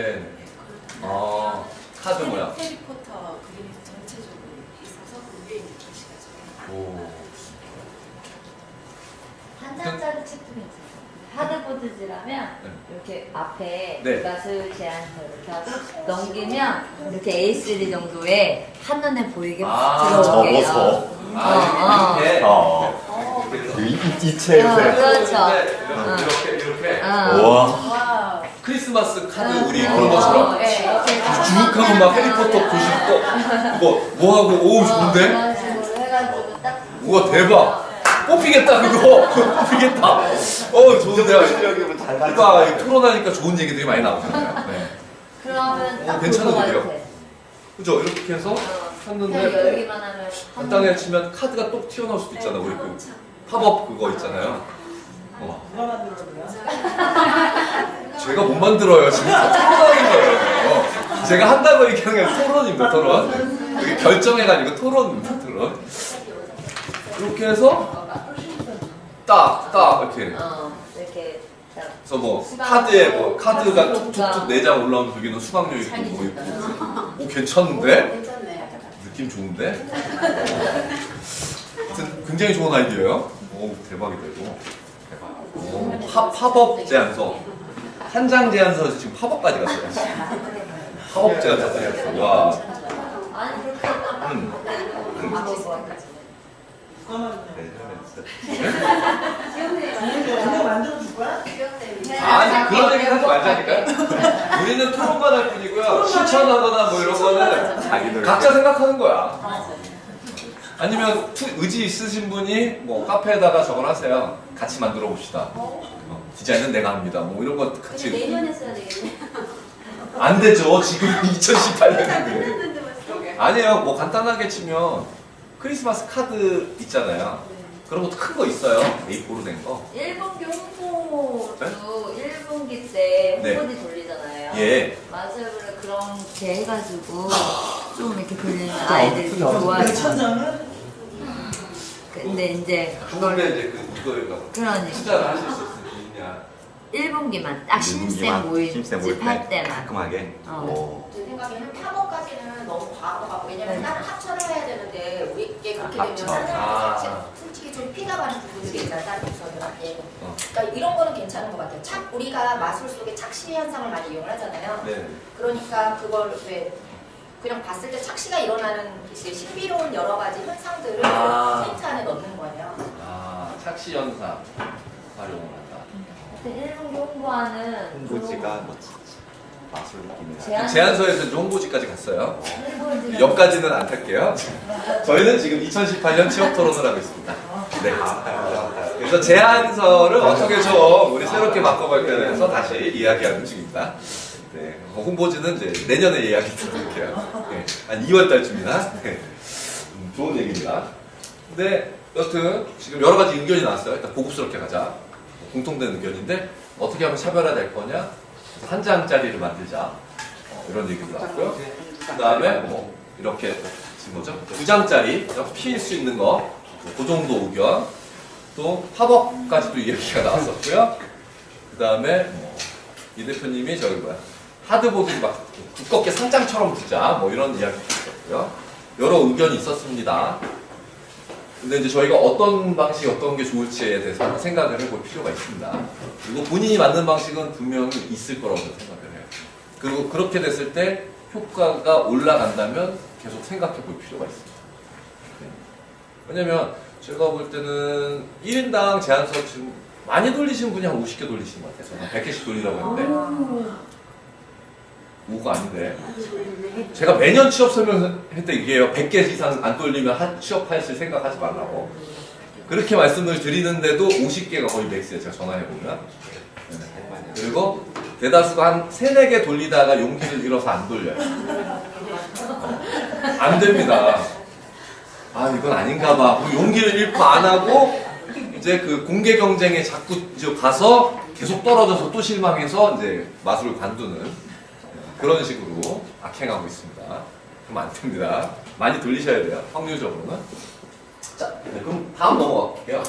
카드 모양. 해리포터 그림이 전체적으로 있어서 그 위에 있는 글씨가 저게 오. 한 장짜리 책도 괜찮아요. 하드보드지라면 네. 이렇게 앞에 네. 마술 제안서 이렇게 하고 넘기면 이렇게 A3 정도에 한눈에 보이게 들어오게요. 접어서. 이렇게. 이 책에서. 그렇죠. 이렇게. 와. 와. 크리스마스 카드 우리 그런 것처럼 네. 쭉 하면 막 해리포터 보시고 뭐 하고 오 좋은데? 그런 식으로 해가지고 딱 우와 대박 뽑히겠다 그거 뽑히겠다 좋은데요 실력이면 잘 그러니까 이 토론하니까 좋은 얘기들이 많이 나오잖아요 네. 그러면 딱 괜찮은 그거 일이에요. 같아. 그죠 이렇게 해서 그냥 했는데 열기만 하면 간단하게 치면 카드가 똑 튀어나올 수도 있잖아 우리 그 팝업 그거 있잖아요 누가 만들어줘요? 제가 못 만들어요 지금 다 토론하는 거예요 제가 한다고 얘기하는 게 아니라 토론입니다 토론 이게 결정해가지고 토론입니다 토론 이렇게 해서 딱 이렇게 이렇게 딱 그래서 뭐 카드에 뭐 카드가 툭툭툭 4장 올라오면 여기는 수강료 있고 뭐 있고 오 괜찮은데? 괜찮네. 느낌 좋은데? 하여튼 굉장히 좋은 아이디어예요 오 대박이다 이거 대박 팝업 제안서 한 장 제안서에서 지금 팝업까지 갔어요 팝업 제안서까지 갔어 와 아니 그렇게 누가 만들어요? 누가 만들어줄 거야? 아니 그런 얘기 하지 말자니까요 우리는 토론만 할 뿐이고요 실천하거나 뭐 이런 거는 자기들 각자 생각하는 거야 아니면 의지 있으신 분이 뭐 카페에다가 저걸 하세요 같이 만들어 봅시다 디자인은 내가 합니다 뭐 이런 거 같이 내년에 써야 되겠네. 안 되죠 지금 2018년인데 아니에요 뭐 간단하게 치면 크리스마스 카드 있잖아요 그런 것도 큰 거 있어요 A4로 된거 1분기 홍보도 네? 1분기 때 네. 홍보지 돌리잖아요. 예. 맞아요. 그래 그렇게 해가지고 좀 이렇게 돌리면 아이들이 어떻게 알았어? 좋아하죠. 천장은 근데 이제 좋은데 이제 이거가 그러니까 투자를 하실 수 있느냐 1분기만 딱 신입생 모임집 할 때만. 깔끔하게. 오. 제 생각에는 팝업까지는 너무 과한 것 같고 왜냐면 다른 합쳐를 해야 되는데 우리께 그렇게 되면 합쳐. 사실 솔직히 좀 피가 가는 부분들이 있잖아요 다른 부서들한테 그러니까 이런 거는 괜찮은 것 같아요 우리가 마술 속에 착시 현상을 많이 이용을 하잖아요 네. 그러니까 그걸 왜 그냥 봤을 때 착시가 일어나는 신비로운 여러 가지 현상들을 테이트 안에 넣는 거예요 착시 현상 활용을 한다 그때 1분기 홍보하는 홍보지가 그런 뭐 맛을 느끼는. 제안서에서 이제 홍보지까지 갔어요. 역까지는 안 탈게요. 저희는 지금 2018년 취업 토론을 하고 있습니다. 네. 그래서 제안서를 어떻게 좀 우리 새롭게 바꿔볼까에 대해서 다시 이야기하는 중입니다. 네. 홍보지는 이제 내년에 이야기 드릴게요. 네. 한 2월 달쯤이나. 네. 좋은 얘기입니다. 근데 여튼 지금 여러 가지 의견이 나왔어요. 일단 고급스럽게 가자. 공통된 의견인데 어떻게 하면 차별화될 거냐? 한 장짜리를 만들자. 이런 얘기도 나왔고요. 그 다음에 뭐 이렇게 지금 뭐죠? 2장짜리 피일 수 있는 거. 그 정도 의견. 또 팝업까지도 이야기가 나왔었고요. 그 다음에 이 대표님이 저기 뭐야? 하드보드 막 두껍게 상장처럼 두자. 뭐 이런 이야기도 있었고요. 여러 의견이 있었습니다. 근데 이제 저희가 어떤 방식이 어떤 게 좋을지에 대해서 한번 생각을 해볼 필요가 있습니다. 그리고 본인이 맞는 방식은 분명히 있을 거라고 생각을 해요. 그리고 그렇게 됐을 때 효과가 올라간다면 계속 생각해 볼 필요가 있습니다. 네. 왜냐면 제가 볼 때는 1인당 제안서 지금 많이 돌리신 분이 한 50개 돌리신 것 같아요. 저는 100개씩 돌리라고 했는데 5가 아닌데 제가 매년 취업 설명할 때 얘기해요. 100개 이상 안 돌리면 취업하실 생각하지 말라고 그렇게 말씀을 드리는데도 50개가 거의 맥스예요. 제가 전화해보면. 네. 그리고 대다수가 한 3, 4개 돌리다가 용기를 잃어서 안 돌려요. 안 됩니다. 아 이건 아닌가 봐. 용기를 잃고 안 하고 이제 그 공개 경쟁에 자꾸 이제 가서 계속 떨어져서 또 실망해서 이제 마술을 관두는 그런 식으로 악행하고 있습니다. 그럼 안 됩니다. 많이 돌리셔야 돼요. 확률적으로는. 자, 네, 그럼 다음 넘어갈게요.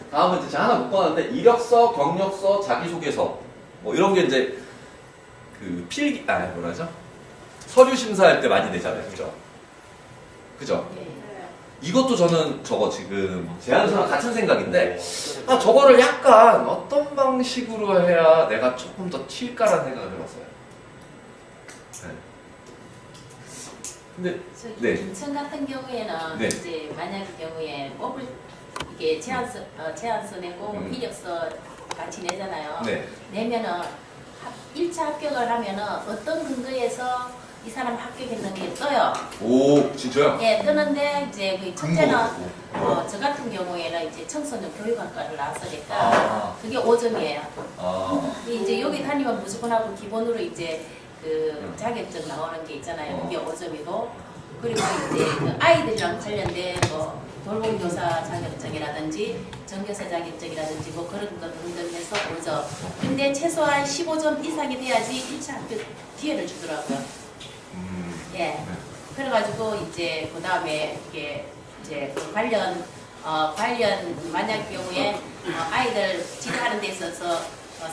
다음은 이제 제가 하나 묶어놨는데 이력서, 경력서, 자기소개서 뭐 이런 게 이제 그 필기 뭐라죠? 서류 심사할 때 많이 내잖아요, 그죠? 그죠? 이것도 저는 저거 지금 제안서랑 같은 생각인데 아 저거를 약간 어떤 방식으로 해야 내가 조금 더 튈까라는 생각을 해봤어요. 네. 근데 저기 네. 인천 같은 경우에는 네. 이제 만약의 경우에 뭐를 이게 제안서 내고 이력서 같이 내잖아요. 네. 내면은 1차 합격을 하면은 어떤 근거에서 이 사람 합격했는지 떠요. 오 진짜요? 예, 뜨는데 이제 그 첫째는 근거. 저 같은 경우에는 이제 청소년 교육학과를 나왔으니까 아. 그게 5점이에요. 아. 이제 여기 다니면 무조건 하고 기본으로 이제 그 자격증 나오는 게 있잖아요. 그게 5점이고 그리고 이제 그 아이들이랑 관련된 뭐 돌봄교사 자격증이라든지 전교사 자격증이라든지 뭐 그런 것 등등 해서 5점. 근데 최소한 15점 이상이 돼야지 1차 합격 기회를 주더라고요. 예. 그래가지고 이제 그 다음에 이게 이제 그 관련 만약 경우에 아이들 지도하는 데 있어서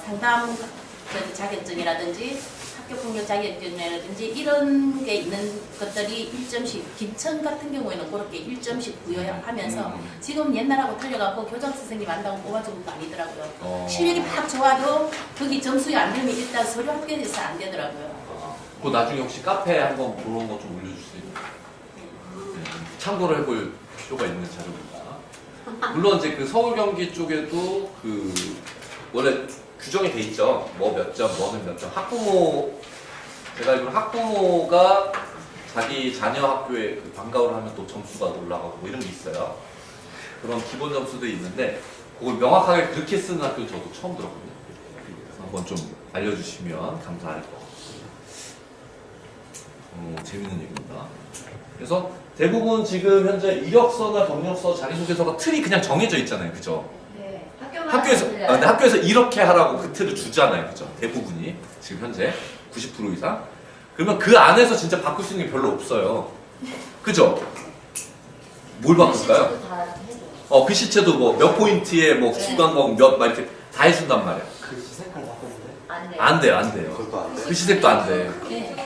상담 자격증이라든지 학교 폭력 자격증이라든지 이런 게 있는 것들이 1점씩 김천 같은 경우에는 그렇게 1점씩 부여하면서 지금 옛날하고 틀려갖고 교장 선생님 안다고 뽑아주는 거 아니더라고요. 실력이 막 좋아도 거기 점수가 안 되면 일단 서류 합격해서 안 되더라고요. 그 나중에 혹시 카페에 한번 그런 거 좀 올려줄 수 있나요? 네, 참고를 해볼 필요가 있는 자료입니다. 물론 이제 그 서울 경기 쪽에도 그 원래 규정이 돼 있죠. 뭐 몇 점, 뭐는 몇 점. 학부모 제가 알기로는 학부모가 자기 자녀 학교에 그 방과후를 하면 또 점수가 올라가고 뭐 이런 게 있어요. 그런 기본 점수도 있는데 그걸 명확하게 그렇게 쓰는 학교는 저도 처음 들었거든요. 그래서 한번 좀 알려주시면 감사할 것 같아요. 재밌는 얘기입니다. 그래서 대부분 지금 현재 이력서나 경력서, 자기소개서가 틀이 그냥 정해져 있잖아요. 그죠? 네. 학교에서, 근데 학교에서 이렇게 하라고 그 틀을 주잖아요. 그죠? 대부분이. 지금 현재 90% 이상. 그러면 그 안에서 진짜 바꿀 수 있는 게 별로 없어요. 그죠? 뭘 바꿀까요? 글씨체도 뭐 몇 포인트에 뭐 주관공 몇, 막 이렇게 다 해준단 말이야. 글씨 색깔 바꾸는데? 안 돼요. 안 돼요. 그것도 안 돼? 글씨색도 안 돼. 네.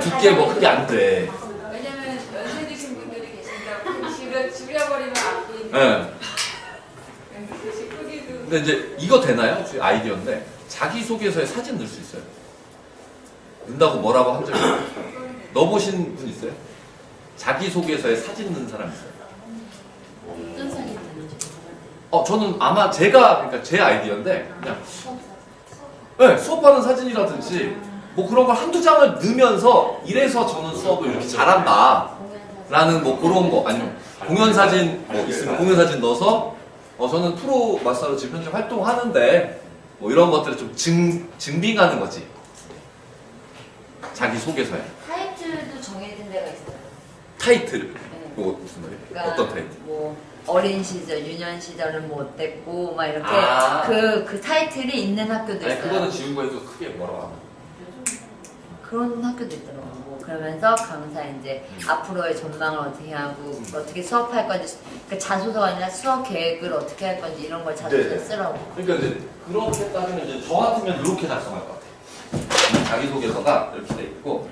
두께 뭐 크게 안 돼. 왜냐면 연세 드신 분들이 계신다고 줄여버리면 안 보이는. 네. 글씨 크기도. 근데 이제 이거 되나요? 혹시 아이디어인데 자기소개서에 사진 넣을 수 있어요? 넣는다고 뭐라고 한 적이 있어요? 넣어보신 분 있어요? 자기소개서에 사진 넣는 사람 있어요? 어떤 사진이 있는지 모르겠는데. 저는 아마 제가 그러니까 제 아이디어인데 그냥 네, 수업하는 사진이라든지 뭐 그런 걸 한두 장을 넣으면서 이래서 저는 수업을 이렇게 잘한다 라는 뭐 그런 거 아니면 공연 사진 뭐 있으면 공연 사진 넣어서 저는 프로 마스터로 지금 현재 활동하는데 뭐 이런 것들을 좀 증빙하는 거지. 자기 소개서에 타이틀도 정해진 데가 있어요. 타이틀. 네. 그거 무슨 말이에요? 그러니까 어떤 타이틀? 뭐 어린 시절, 유년 시절은 뭐 어땠고 막 이렇게 아. 그 타이틀이 있는 학교도 있어요. 아니 그거는 지우고 해도 크게 뭐라고 안 해. 그런 학교도 있더라고. 뭐 그러면서 강사 이제 앞으로의 전망을 어떻게 하고 어떻게 수업할 건지 그 자소서가 아니라 수업 계획을 어떻게 할 건지 이런 걸 자소서에 네. 쓰라고. 그러니까 이제 그렇게 따지면 이제 저 같으면 이렇게 작성할 것 같아요. 자기소개서가 이렇게 돼 있고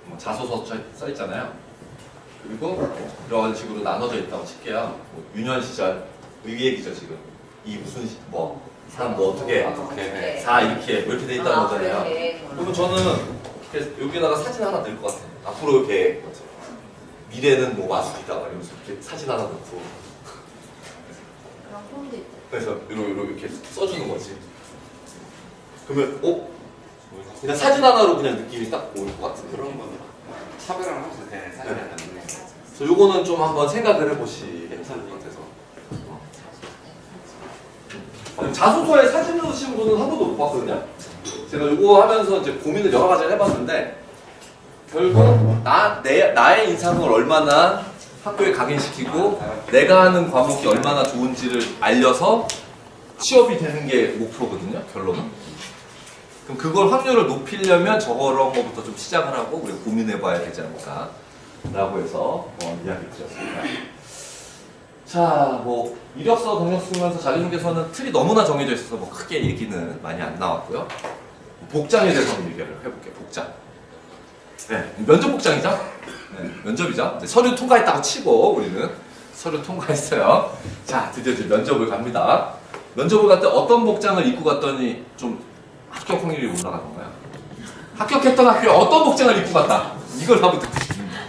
뭐 자소서 써 있잖아요. 그리고 이런 식으로 나눠져 있다고 칠게요. 뭐 유년 시절 이 얘기죠 지금. 이 무슨 뭐 사람 뭐 어떻게 네. 사 이렇게 뭐 이렇게 돼 있다는 거잖아요. 그래. 그러면 저는 이렇게 여기다가 사진 하나 넣을 것 같아요. 앞으로 이렇게 미래는 뭐 마술이다 이러면서 이렇게 사진 하나 넣고 그런 폼도 있다. 그래서 이렇게 써주는 거지. 그러면 그냥 사진 하나로 그냥 느낌이 딱 올 것 같은데. 그런 거는 차별화를 하면서 그냥 사진을 그래서 요거는 좀 한번 생각을 해보시 괜찮을 것 같아서. 자소서에 사진 넣으신 분은 한 번도 못 봤거든요. 제가 요거 하면서 이제 고민을 여러 가지를 해봤는데 결국 나의 인상을 얼마나 학교에 각인시키고 내가 하는 과목이 얼마나 좋은지를 알려서 취업이 되는 게 목표거든요. 결론은. 그럼 그걸 확률을 높이려면 저런 거부터 좀 시작을 하고 우리가 고민해봐야 되지 않을까 라고 해서 이야기를 드렸습니다. 자, 뭐 이력서, 경력 쓰면서 자기소개서는 틀이 너무나 정해져 있어서 뭐 크게 얘기는 많이 안 나왔고요. 복장에 대해서 한번 얘기를 해볼게요. 복장. 네, 면접 복장이죠? 네, 면접이죠. 이제 서류 통과했다고 치고 우리는 서류 통과했어요. 자, 드디어 이제 면접을 갑니다. 면접을 갈 때 어떤 복장을 입고 갔더니 좀 합격 확률이 올라가던가요? 합격했던 학교에 어떤 복장을 입고 갔다? 이걸 한번 듣고 싶습니다.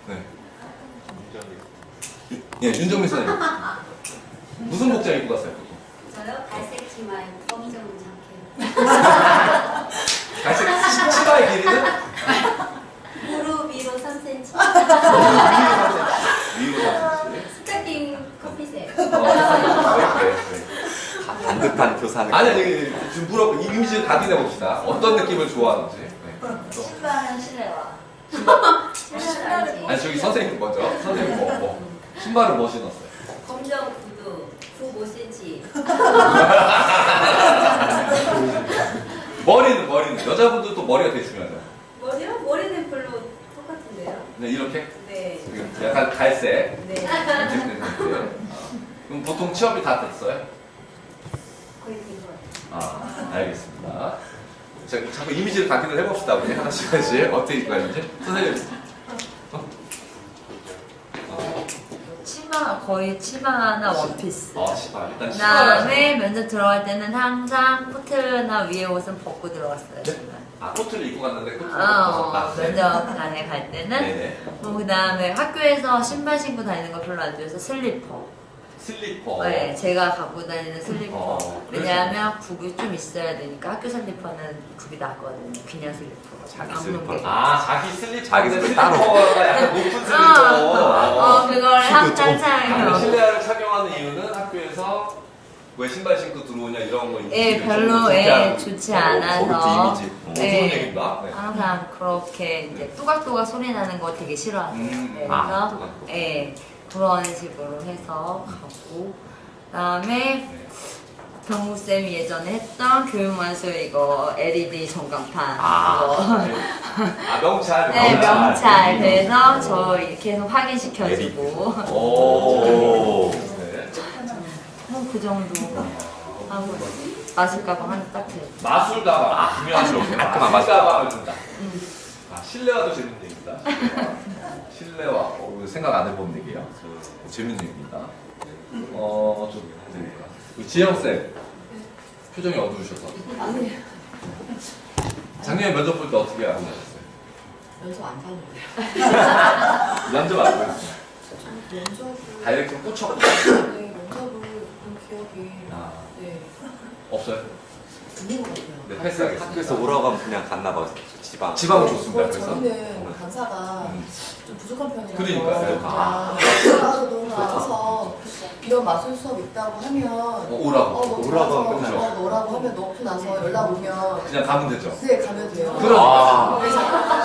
네. 예, 윤정민 선생님. 무슨 복장 입고 갔어요? 저요? 갈색 치마에 검정 자켓. 갈색 치마의 길이는? 무릎 위로 3cm. 위로 3cm. 스타킹 커피색. 반듯한 교사는 아니, 지금 물어보 이미지를 각인해 봅시다. 어떤 느낌을 좋아하는지. 네. 신발은 실내화. 신발은 아니지. 아니, 저기 선생님 먼저. 선생님 뭐. 신발을 뭐 신었어요? 검정 구두 9, 5cm. 머리는. 여자분들도 머리가 되게 중요하죠. 머리요? 머리는 별로 똑같은데요? 네, 이렇게? 네. 약간 갈색. 네. 염색된 상태. 그럼 보통 취업이 다 됐어요? 거의 된 것 같아요. 알겠습니다. 자, 자꾸 이미지를 각인을 해봅시다. 우리 하나씩 어떻게 입고 가는지. 선생님. 거의 치마나 원피스. 신발. 일단 그 신발. 다음에 면접 들어갈 때는 항상 코트나 위에 옷은 벗고 들어갔어요. 코트를 입고 갔는데 코트를 벗었다. 면접관에 갈 때는 네네. 그 다음에 학교에서 신발 신고 다니는 거 별로 안 좋아해서 슬리퍼. 네, 제가 갖고 다니는 슬리퍼. 왜냐하면 굽이 좀 있어야 되니까 학교 슬리퍼는 굽이 낮거든요. 그냥 슬리퍼. 자기 안 슬리퍼. 묻게. 자기 슬리퍼. 자기 슬리퍼 따로. 슬리퍼가 약간 높은 슬리퍼. 그걸 항상 착용하고. 실내화를 착용하는 이유는 학교에서 왜 신발 신고 들어오냐 이런 거 예, 별로 좋지 않아서. 거기도 이미지. 좋은 예. 얘기입니다. 네. 항상 그렇게 이제 뚜각뚜각 소리 나는 거 되게 싫어하세요. 네, 그래서 뚜각뚜각. 예, 그런 식으로 해서 가고 그다음에 경무쌤이 예전에 했던 교육만술 이거 LED 전광판 명찰. 네, 명찰. 그래서 저 이렇게 해서 확인시켜주고 오. 네. 그 정도 하고 마술 가방 하나 딱 들고. 마술 가방. 중요하죠. 깔끔한 마술 가방을 준다. 실내화도 재밌는 얘기입니다. 실내화. 이거 생각 안 해본 얘기야. 재밌는 얘기입니다. 좀 드릴까. 지영 쌤 표정이 어두우셔서. 작년에 면접 볼 때 어떻게 안 하셨어요? 면접 안 사는 거예요. 면접 안 보였어요. 면접을 다이렉트 꽂혔고. 네, 면접을 본 기억이 네. 없어요? 있는 것 같아요. 네, 패스하겠습니다. 학교에서 오라고 하면 그냥 갔나 봐. 지방. 지방은 좋습니다. 그래서 저희는 강사가 좀 부족한 편이라서 그러니까요. 나가서도 나와서 이런 마술 수업 있다고 하면 오라고. 오라고 하면 끝나요. 너라고 하면 넣고 나서 연락 오면 그냥 가면 되죠. 네 가면 돼요. 그러니까.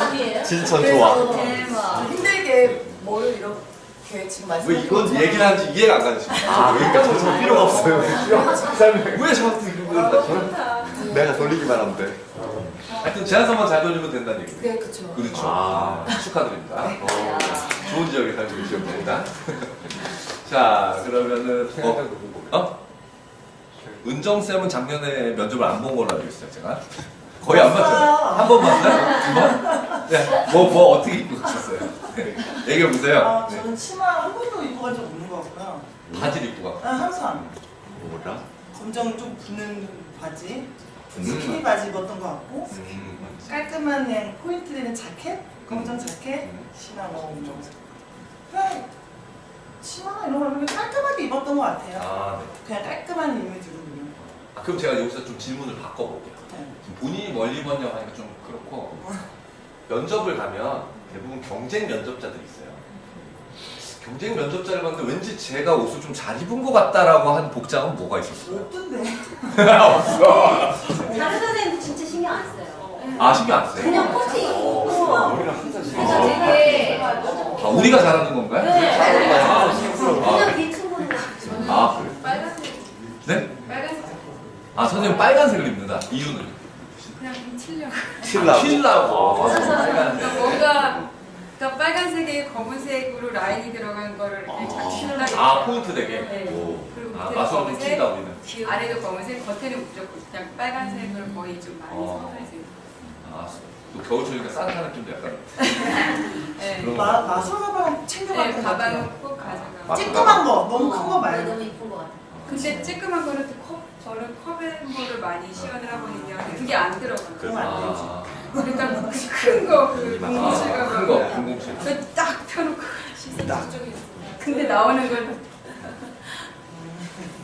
어디예요? 진천 좋아. 그래서 힘들게 뭘 이렇게 지금 왜 말씀하신 이건 얘기를 하는지 이해가 안 가시죠? 여기까지 저 필요가 없어요. 왜 저한테 이런 걸 좋다. 내가 돌리기만 하면 돼. 하여튼 제안서만 잘 돌리면 된다는 얘기예요. 네 그렇죠. 그렇죠. 축하드립니다. 좋은 지역에 살고 계시옵니다. 자, 그러면은 은정쌤은 작년에 면접을 안 본 걸로 알고 있어요, 제가. 거의 안 봤잖아요. 한 번 봤어요? 두 번? 네. 뭐 어떻게 입고 가셨어요? 네. 얘기해보세요. 저는 치마 한 번도 입고 간 적 없는 것 같고요. 바지를 입고 가. 항상 뭐라? 검정 좀 붙는 바지, 스키니 바지 입었던 것 같고 깔끔한 그냥 포인트 되는 자켓, 검정 자켓, 치마 뭐 그냥 치마나 이런 거 그냥 깔끔하게 입었던 것 같아요. 아, 네. 그냥 깔끔한 이미지로 그냥. 그럼 제가 여기서 좀 질문을 바꿔볼게요. 네. 지금 본인이 멀리 번역 하니까 좀 그렇고 면접을 가면 대부분 경쟁 면접자들이 있어요. 경쟁 면접자를 봤는데 왠지 제가 옷을 좀 잘 입은 것 같다라고 한 복장은 뭐가 있었어요? 없던데. 없어. 다른 선생님도 진짜 신경 안 써요. 아, 신경 안 써요? 그냥 코트 입고 우리랑 항상 그래서 되게 아, 우리가 잘하는 건가요? 그냥 대충 보는 거 같죠. 아, 그래요? 빨간색. 네? 빨간색. 아, 선생님 빨간색을 입는다. 이유는? 그냥 튀려고. 칠라고. 튀려고. 빨간색. 뭔가 그러니까 빨간색에 검은색으로 라인이 들어간 거를 이렇게 잘 튀려고. 아, 포인트 되게? 네. 오. 그리고 아, 밑에 마술도 검은색, 튀다, 우리는. 아래도 검은색, 겉에는 무조건 그냥 빨간색을 거의 좀 많이 선호해서. 아, 또 겨울철이니까 산타 느낌도 약간. 네. 그런 마술 가방 네, 챙겨갔던 것 같아요. 가방은 꼭 가져가. 찌끄만 거, 너무 큰 거 너무 말고. 이쁜 것 같아. 근데 찌끄만 거는 저는 컵앤볼을 많이 시연을 하거든요. 근데 그게 안 들어가요. 그러면 안 되지. 아, 그러니까 큰 거, 그 공공칠 큰 가방. 거, 궁금증. 그딱 펴놓고 저쪽에 있어. 근데 나오는 건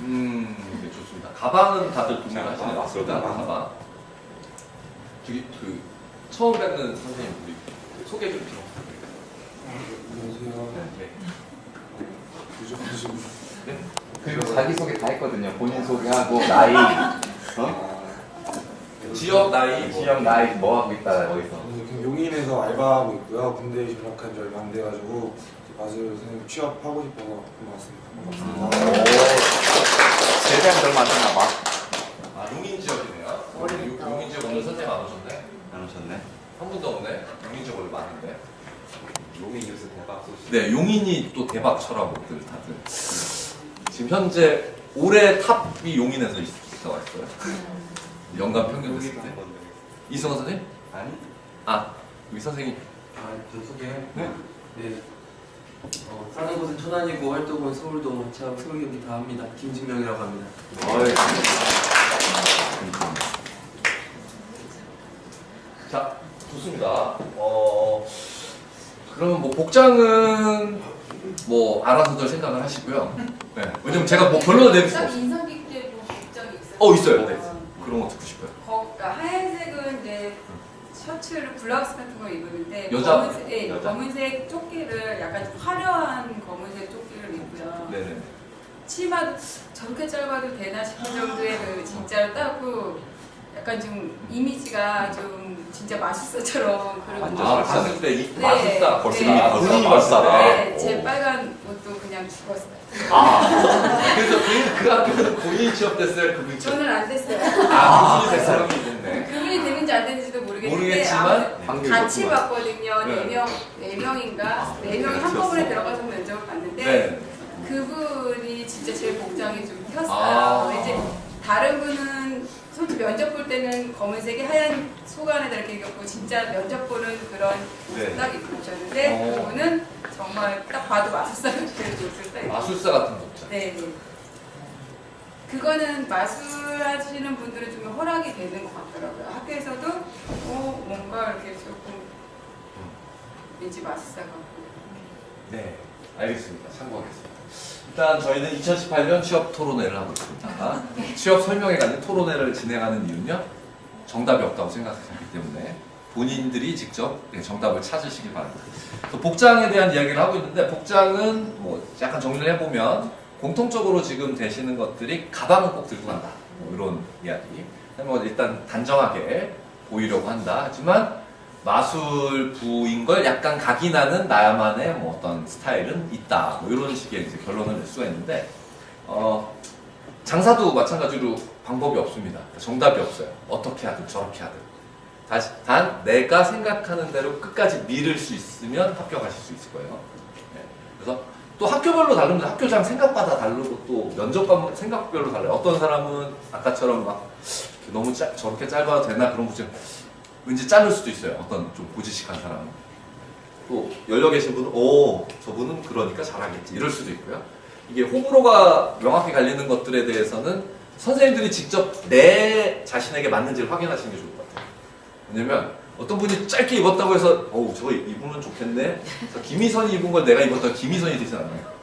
네, 좋습니다. 가방은 다들 동일하시네요. 맞습니다. 가방. 저기 그 처음 뵙는 선생님 우리 소개 좀 들어볼게요. 안녕하세요. 네. 부족하시고. 네. 그리고 자기 소개 다 했거든요. 본인 소개하고 나이, 지역 나이, 지역 나이 뭐 하고 있다 거기서. 지금 용인에서 알바하고 있고요. 군대에 전역한 지 얼마 안 돼가지고 마술 선생님 취업하고 싶어서 왔습니다. 반갑습니다. 제대한 지 얼마 안 됐나 봐. 아, 용인 지역이네요. 용인 지역 오늘 선생님 안 오셨네? 안 오셨네. 한 분도 없네. 용인 지역 원래 많은데. 용인 뉴스 대박 소식. 네, 용인이 또 대박 철학들 다들. 지금 현재 올해 탑이 용인에서 있어 있어요. 연간 평균 됐을 때. 이승원 선생님? 아니? 아, 우리 선생님. 좀 소개. 네. 네. 사는 곳은 천안이고 활동은 서울도 참 서울 경기 다 합니다. 김진명이라고 합니다. 어이. 자, 좋습니다. 그러면 뭐 복장은 뭐 알아서들 생각을 하시고요. 네. 왜냐면 제가 뭐 결론을 내릴 수가 딱 없어요. 인상 깊게 본 복장이 있어요. 있어요. 네. 그런 거 듣고 싶어요. 그러니까 하얀색은 이제 셔츠를 블라우스 같은 거 입었는데 여자? 검은색, 네, 여자. 검은색 조끼를 약간 좀 화려한 검은색 조끼를 입고요. 네네. 치마도 저렇게 짧아도 되나 싶은 정도의 그 진짜로 따고 약간 좀 이미지가 좀 진짜 마술사처럼 그런 아, 봤을 때 이 네. 마술사 벌써 네. 이미 본인이 마술사다. 네, 제 빨간 옷도 그냥 죽었어요. 그래서 그 학교에서 본인이 취업됐어요? 그분이 취업? 저는 안 됐어요. 아, 그분이 될 사람이 있네. 그분이 되는지 안 되는지도 모르겠는데 모르겠지만 아무튼 같이 봤거든요. 네. 네 명인가? 네 명이 한꺼번에 들어가서 면접을 봤는데 네. 그분이 진짜 제 복장이 좀 튀었어요. 아. 이제 다른 분은 솔직히 면접 볼 때는 검은색에 하얀 속안에다 이렇게 입고 진짜 면접 보는 그런 네. 옷을 딱 입고 오셨는데 그분은 정말 딱 봐도 마술사 같은 옷을 딱 입고 마술사 같은 복장. 네. 그거는 마술하시는 분들은 좀 허락이 되는 것 같더라고요. 학교에서도 뭔가 이렇게 조금 왠지 마술사 같고 네, 알겠습니다. 참고하겠습니다. 일단 저희는 2018년 취업 토론회를 하고 있습니다. 취업 설명회 같은 토론회를 진행하는 이유는요, 정답이 없다고 생각하기 때문에 본인들이 직접 정답을 찾으시기 바랍니다. 또 복장에 대한 이야기를 하고 있는데, 복장은 뭐 약간 정리를 해보면 공통적으로 지금 되시는 것들이 가방은 꼭 들고 간다, 뭐 이런 이야기. 뭐 일단 단정하게 보이려고 한다. 하지만 마술부인 걸 약간 각이 나는 나만의 뭐 어떤 스타일은 있다. 뭐 이런 식의 이제 결론을 낼 수가 있는데, 장사도 마찬가지로 방법이 없습니다. 정답이 없어요. 어떻게 하든 저렇게 하든. 단 내가 생각하는 대로 끝까지 밀을 수 있으면 합격하실 수 있을 거예요. 네. 그래서 또 학교별로 다릅니다. 학교장 생각마다 다르고 또 면접관 생각별로 달라요. 어떤 사람은 아까처럼 막 너무 저렇게 짧아도 되나 그런 거 왠지 자를 수도 있어요. 어떤 좀 고지식한 사람은. 또 열려 계신 분은 저분은 그러니까 잘하겠지 이럴 수도 있고요. 이게 호불호가 명확히 갈리는 것들에 대해서는 선생님들이 직접 내 자신에게 맞는지를 확인하시는 게 좋을 것 같아요. 왜냐면 어떤 분이 짧게 입었다고 해서 저 입으면 좋겠네. 김희선이 입은 걸 내가 입었다고 김희선이 되진 않아요.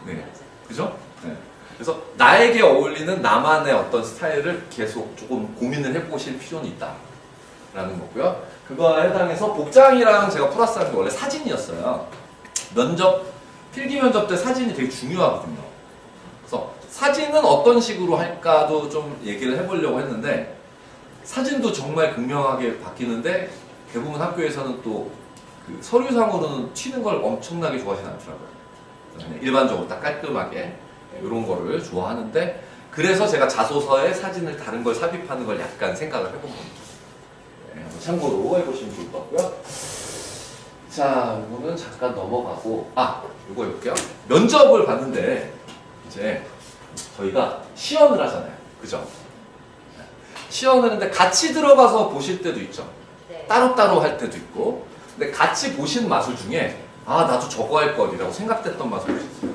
네, 그죠? 네. 그래서 나에게 어울리는 나만의 어떤 스타일을 계속 조금 고민을 해보실 필요는 있다라는 거고요. 그거에 해당해서 복장이랑 제가 플러스한 게 원래 사진이었어요. 필기 면접 때 사진이 되게 중요하거든요. 그래서 사진은 어떤 식으로 할까도 좀 얘기를 해보려고 했는데, 사진도 정말 극명하게 바뀌는데 대부분 학교에서는 또 그 서류상으로는 튀는 걸 엄청나게 좋아하지는 않더라고요. 일반적으로 딱 깔끔하게 이런 거를 좋아하는데, 그래서 제가 자소서에 사진을 다른 걸 삽입하는 걸 약간 생각을 해본 겁니다. 네, 참고로 해보시면 좋을 것 같고요. 자, 이거는 잠깐 넘어가고, 이거 해볼게요. 면접을 봤는데 이제 저희가 시연을 하잖아요. 그죠? 시연을 하는데 같이 들어가서 보실 때도 있죠. 네. 따로따로 할 때도 있고. 근데 같이 보신 마술 중에 나도 저거 할 걸이라고 생각됐던 마술이 있어요.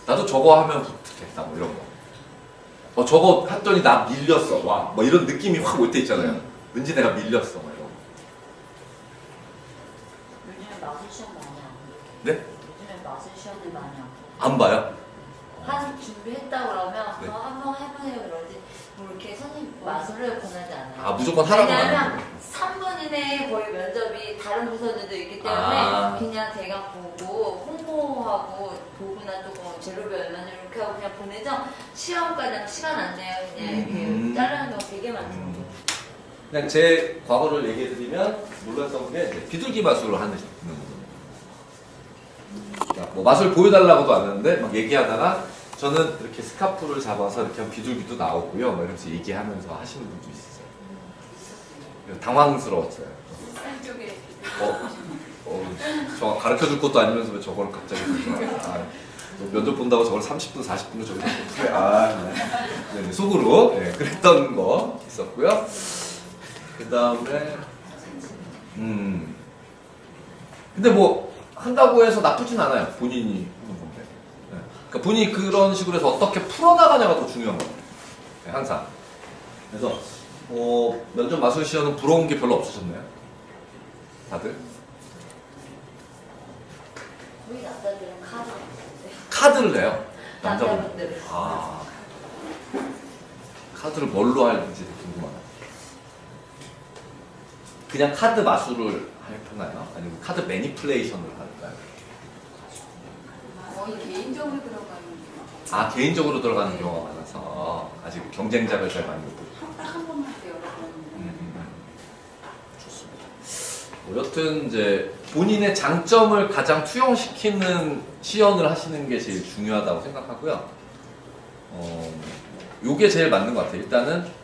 나도 저거 하면 붙겠다 뭐 이런 거. 저거 했더니 나 밀렸어. 와, 뭐 이런 느낌이 확 올 때 있잖아요. 왠지 내가 밀렸어. 뭐 이런 거. 요즘에 마술 시험 많이 안 봐요. 네? 요즘에 마술 시험을 많이 안 봐요. 안 봐요? 한 준비했다 그러면 네. 한번 해보세요 그러지 뭐 이렇게 선생님 마술을 권하지 않아요. 무조건 하라고 하는 왜냐하면 거예요. 3분 이내에 거의 면접이 다른 부서들도 있기 때문에 그냥 대강 보고 홍보하고 도구나 조금 재료별 얼마나 이렇게 하고 그냥 보내죠. 시험까지는 시간 안 돼요. 그냥 이렇게 자르는 경우 되게 많죠. 그냥 제 과거를 얘기해드리면 몰랐던 게 이제 비둘기 마술을 하는 분들. 뭐 마술 보여달라고도 안 하는데 막 얘기하다가 저는 이렇게 스카프를 잡아서 이렇게 하면 비둘기도 나오고요. 막 이러면서 얘기하면서 하시는 분도 있었어요. 당황스러웠어요. 한쪽에 저 가르쳐 줄 것도 아니면서 왜 저걸 갑자기 면접 본다고 저걸 30분, 40분을 저기서 그래. 네, 속으로 그랬던 거 있었고요. 그 다음에 근데 뭐 한다고 해서 나쁘진 않아요. 본인이 하는 건데. 네. 그러니까 본인이 그런 식으로 해서 어떻게 풀어나가냐가 더 중요한 거예요. 네, 항상. 그래서 면접 마술 시험은 부러운 게 별로 없으셨나요? 다들? 우리 남자들은 카드를 내요? 남자분들은. 카드를 뭘로 할지 궁금하다. 그냥 카드 마술을 하나요? 아니면 카드 매니플레이션을 할까요? 거의 개인적으로 들어가는 개인적으로 들어가는 경우가 많아서 아직 경쟁작을 잘 많이 못 보죠. 한 번만 할 때 여러 번. 좋습니다. 여튼 이제 본인의 장점을 가장 투영시키는 시연을 하시는 게 제일 중요하다고 생각하고요. 요게 제일 맞는 것 같아요. 일단은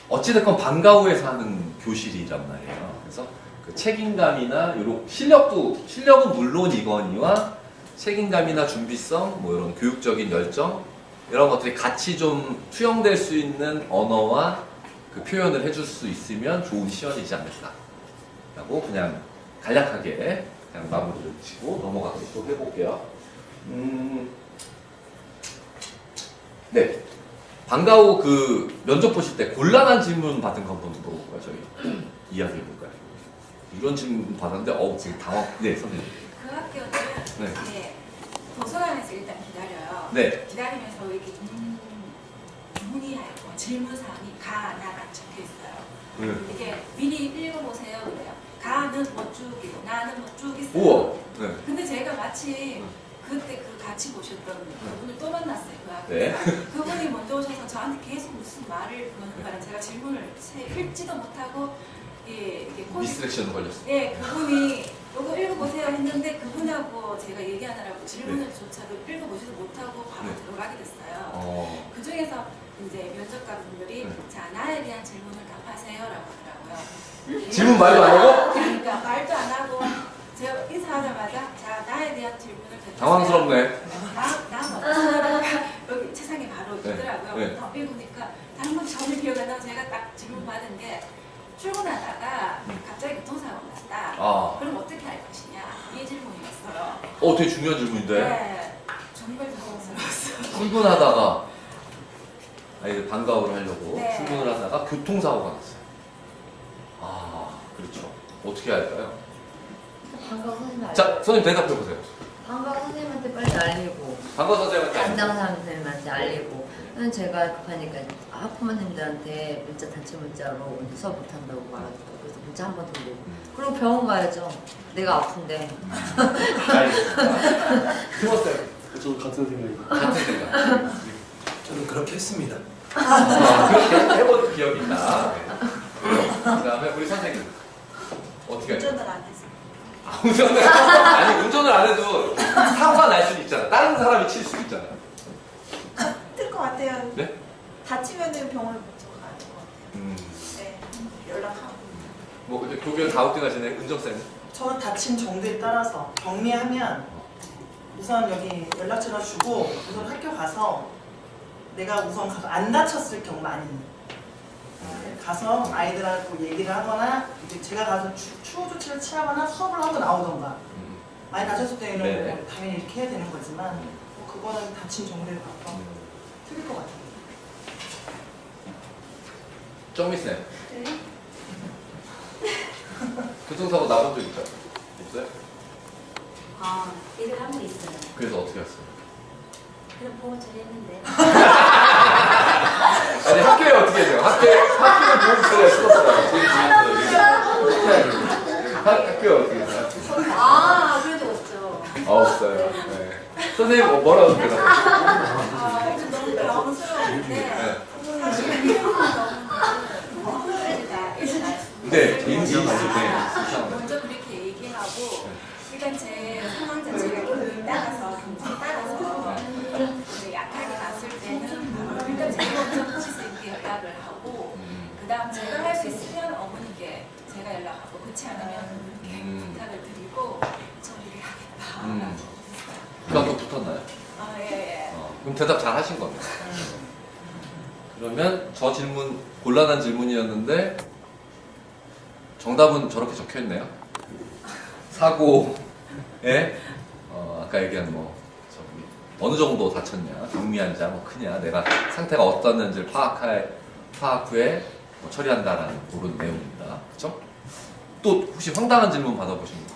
어찌됐건 방과후에서 하는 교실이란 말이에요. 그래서 그 책임감이나 실력은 물론이거니와 책임감이나 준비성, 뭐 이런 교육적인 열정 이런 것들이 같이 좀 투영될 수 있는 언어와 그 표현을 해줄 수 있으면 좋은 시연이지 않을까라고 그냥 간략하게 그냥 마무리를 치고 넘어가도록 또 해볼게요. 네. 방과후 그 면접 보실 때 곤란한 질문 받은 거 한번 물어볼까요? 저희 이야기해볼까요? 이런 질문 받았는데 되게 당황. 네, 선생님. 그 학교는 네. 이제 도서관에서 일단 기다려요. 네. 기다리면서 이렇게 문의하고 질문사항이 가나가 적혀 있어요. 네. 이게 미리 읽어보세요. 그래요. 가는 뭐 쭉이고 나는 뭐 쭉 있어요. 우와. 네. 근데 제가 마치 그때 그 같이 보셨던 그분을 또 만났어요. 그 학교에. 네. 그분이 먼저 오셔서 저한테 계속 무슨 말을 그러는 거라 제가 질문을 읽지도 못하고 이게 미스렉션 걸렸어. 예, 그분이 이거 읽어보세요 했는데 그분하고 제가 얘기하느라고 질문을조차도 읽어보지도 못하고 바로 네. 들어가게 됐어요. 그 중에서 이제 면접관분들이 네. 자 나에 대한 질문을 답하세요라고 하더라고요. 질문 말도 안 하고? 그러니까 말도 안 하고 제가 인사하자마자 자 나에 대한 질문을 답하세요. 당황스럽네. 나 여기 책상에 바로 네. 있더라고요. 네. 더 읽으니까 다른 건 전혀 기억 안 나고 제가 딱 질문 받은 게 출근하다가 갑자기 교통사고가 났다. 아. 그럼 어떻게 할 것이냐 이 질문이었어요. 되게 중요한 질문인데. 네, 정말 당황스러웠어요. 출근하다가 아이들 방과후를 하려고 네. 출근을 하다가 교통사고가 났어요. 아, 그렇죠. 어떻게 할까요? 방과 선생님 자, 알고. 선생님 대답해 보세요. 방과 선생님한테 빨리 알리고. 방과 선생님한테 담당 선생님한테 알리고. 그냥 제가 급하니까 학부모님들한테 문자 단체 문자로 수업 못한다고 말하고 그래서 문자 한 번 돌리고. 그럼 병원 가야죠. 내가 아픈데. 알겠습니다. 틀었어요. 저도 같은 생각입니다. 같은 생각. 저는 그렇게 했습니다. 그렇게 해본 기억이 있다. 네. 그 다음에 우리 선생님. 어떻게 할까요? 운전을 안 했어요. 운전을 아니 운전을 안 해도 사고가 날 수도 있잖아. 다른 사람이 칠 수도 있잖아. 같을 것 같아요. 네? 다치면은 병원을 먼저 가야 될 것 같아요. 네, 연락하고. 뭐 근데 교견 가우팅하시네 은정 쌤. 저는 다친 정도에 따라서 격리하면 우선 여기 연락처를 주고 우선 학교 가서 내가 우선 가서 안 다쳤을 경우 많이 가서 아이들하고 얘기를 하거나 이제 제가 가서 추후 조치를 취하거나 수업을 하고 나오던가 많이 다쳤을 때는 네네. 뭐 당연히 이렇게 해야 되는 거지만 뭐 그거는 다친 정도에 봐서 틀릴 것 같아요. 정미 쌤. 네. 교통사고 나본 적 있죠? 없어요? 아, 일을 하고 있어요. 그래서 어떻게 했어요? 그럼 보험 처리했는데. 아니 학교에 어떻게 해요? 학교에 보험 처리가 싫었어요. 학교에 어떻게 했어요? 아, 그래도 없죠. 없어요. 네. 선생님 뭐라고 대답해요? 좀 너무 당황스러웠는데 네. 사실 너무 일단 네, 인지 있을 때. 먼저 그렇게 얘기하고 일단 제 상황 자체가 교육에 따라서 경지에 따라서 이제 약하게 났을 때는 일단 제가 먼저 코치쌤께 연락을 하고 그 다음 제가 할 수 있으면 어머니께 제가 연락하고 그렇지 않으면 이렇게 부탁을 드리고 처리를 하겠다. 그럼 또 붙었나요? 예. 그럼 대답 잘 하신 겁니다. 그러면 저 질문 곤란한 질문이었는데 정답은 저렇게 적혀 있네요. 사고에 아까 얘기한 뭐 저기 어느 정도 다쳤냐, 경미한자, 뭐 크냐, 내가 상태가 어떠했는지를 파악 후에 뭐 처리한다라는 그런 내용입니다. 그렇죠? 또 혹시 황당한 질문 받아보신 거?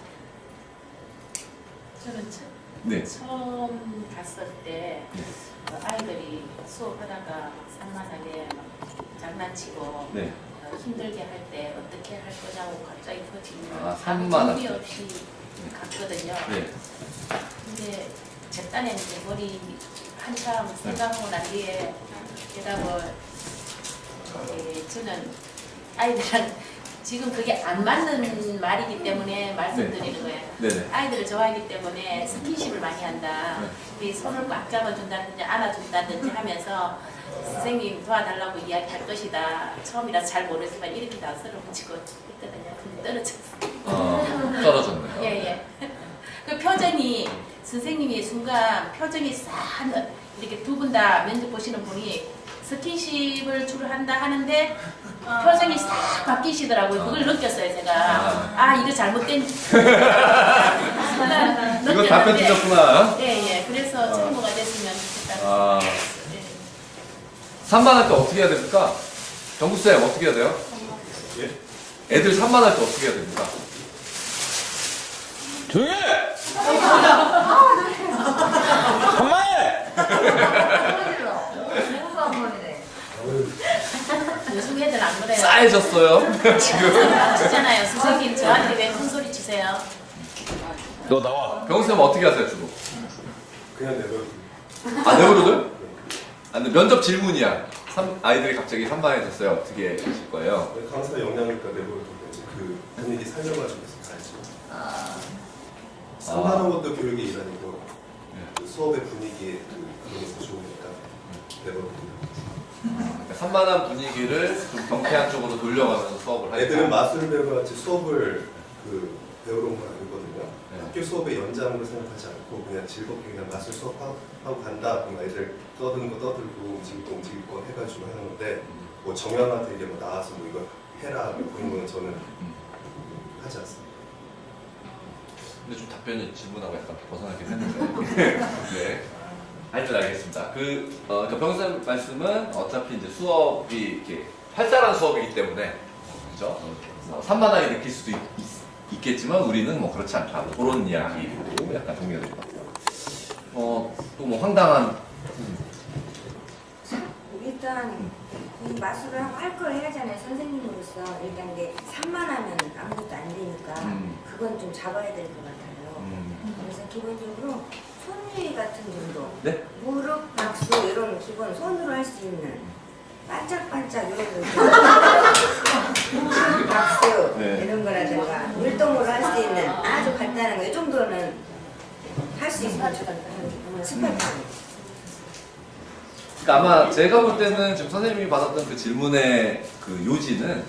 저는 네. 처음 갔을 때 아이들이 수업하다가 산만하게 막 장난치고 네. 힘들게 할 때 어떻게 할 거냐고 갑자기 그 질문을 아, 산만하게. 준비 없이 갔거든요. 네. 근데 제 딴에는 이제 머리 한참 생각하고 난 뒤에 대답을 저는 아이들은 지금 그게 안 맞는 말이기 때문에 말씀드리는 거예요. 네네. 아이들을 좋아하기 때문에 스킨십을 많이 한다. 우리 손을 꽉 잡아준다든지 안아준다든지 하면서 선생님 도와달라고 이야기할 것이다. 처음이라서 잘 모르지만 이렇게 다 서로 붙이고 했거든요. 근데 떨어졌어요. 떨어졌네요. 예. 그 표정이 선생님이 순간 표정이 싹 이렇게 두 분 다 면접 보시는 분이 스킨십을 주로 한다 하는데 표정이 싹 바뀌시더라고요. 그걸 느꼈어요, 제가. 이거 잘못된. 이거 답변 드렸구나. 예. 그래서 참고가 됐으면 좋겠다. 아. 3반 할 때 어떻게 해야 됩니까? 정국쌤 어떻게 해야 돼요? 예? 애들 3반 할 때 어떻게 해야 됩니까? 조용히 해! 요즘 애들 안 그래요. 싸해졌어요. 지금. 아시잖아요. 선생님 저한테 왜 큰 소리 치세요? 너 나와. 병수님 어떻게 하세요 주로? 그냥 내버려. 아 내버려둬요? 아 근데 면접 질문이야. 아이들이 갑자기 산만해졌어요. 어떻게 하실 거예요? 강사 영향이니까 내버려두고 그 분위기 살려가지고 가야지. 산만한 것도 교육의 일환이고 그 수업의 분위기에 그런 게 좋으니까 내버려두고. 그러니까 산만한 분위기를 좀 경쾌한 쪽으로 돌려가면서 수업을 하니까. 애들은 마술을 배우러 같이 수업을 배우러 온 건 아니거든요. 네. 학교 수업의 연장으로 생각하지 않고 그냥 즐겁게 그냥 마술 수업하고 간다. 그럼 애들 떠드는 거 떠들고 움직일 거 해가지고 하는 건데 뭐 정형한테 이게 뭐 나와서 뭐 이거 해라 뭐 그런 거는 저는 하지 않습니다. 근데 좀 답변이 질문하고 약간 벗어나긴 했는데. 네. 하여튼 알겠습니다. 그러니까 병선 말씀은 어차피 이제 수업이 이렇게 활달한 수업이기 때문에, 그죠? 산만하게 느낄 수도 있겠지만 우리는 뭐 그렇지 않다. 그런 이야기로 약간 정리가 될 것 같아요. 또 뭐 황당한. 일단 이 마술을 하고 할 걸 해야잖아요. 선생님으로서 일단 이게 산만하면 아무것도 안 되니까 그건 좀 잡아야 될 것 같아요. 그래서 기본적으로 손위 같은 정도, 네? 무릎, 박수 이런 기본 손으로 할 수 있는 반짝반짝 이런 거 무릎, 박수 네. 이런 거라든가 물동으로 할 수 있는 아주 간단한 거 이 정도는 할 수 있으면 좋겠다. 스파판. 그러니까 아마 제가 볼 때는 지금 선생님이 받았던 그 질문의 그 요지는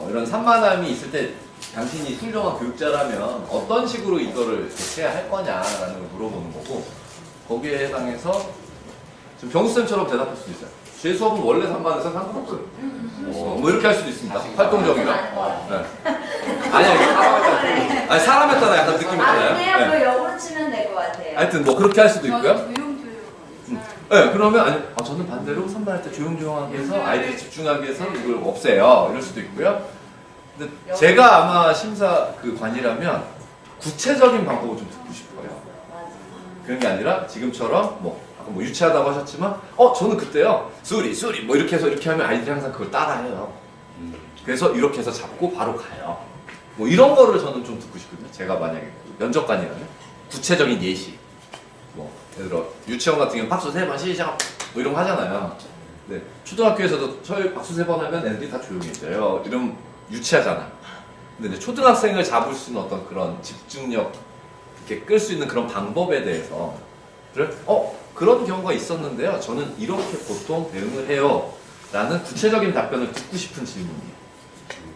이런 산만함이 있을 때 당신이 훌륭한 교육자라면 어떤 식으로 이거를 대체해야 할 거냐라는 걸 물어보는 거고, 거기에 해당해서 지금 병수쌤처럼 대답할 수도 있어요. 제 수업은 원래 산만해서 상관없어요. 뭐 이렇게 할 수도 있습니다. 활동적이라. 네. 아니야, 사람에 따라 약간 느낌이 달라요. 그냥 네. 그 역으로 치면 될 것 같아요. 하여튼 뭐 그렇게 할 수도 있고요. 조용조용. 네, 그러면 아니, 저는 반대로 산만할 때 조용조용하게 해서 아이들이 집중하게 해서 이걸 없애요. 이럴 수도 있고요. 근데 제가 아마 심사 그 관이라면 구체적인 방법을 좀 듣고 싶어요. 그런 게 아니라 지금처럼 뭐 아까 뭐 유치하다고 하셨지만 저는 그때요 수리 뭐 이렇게 해서 이렇게 하면 아이들이 항상 그걸 따라해요. 그래서 이렇게 해서 잡고 바로 가요. 뭐 이런 거를 저는 좀 듣고 싶거든요. 제가 만약에 면접관이라면 구체적인 예시. 뭐 예를 들어 유치원 같은 경우는 박수 3번 시작 뭐 이런 거 하잖아요. 네, 초등학교에서도 저희 박수 3번 하면 애들이 다 조용해져요. 이런 유치하잖아. 근데 이제 초등학생을 잡을 수 있는 어떤 그런 집중력 이렇게 끌 수 있는 그런 방법에 대해서 그런 경우가 있었는데요. 저는 이렇게 보통 대응을 해요. 라는 구체적인 답변을 듣고 싶은 질문이에요.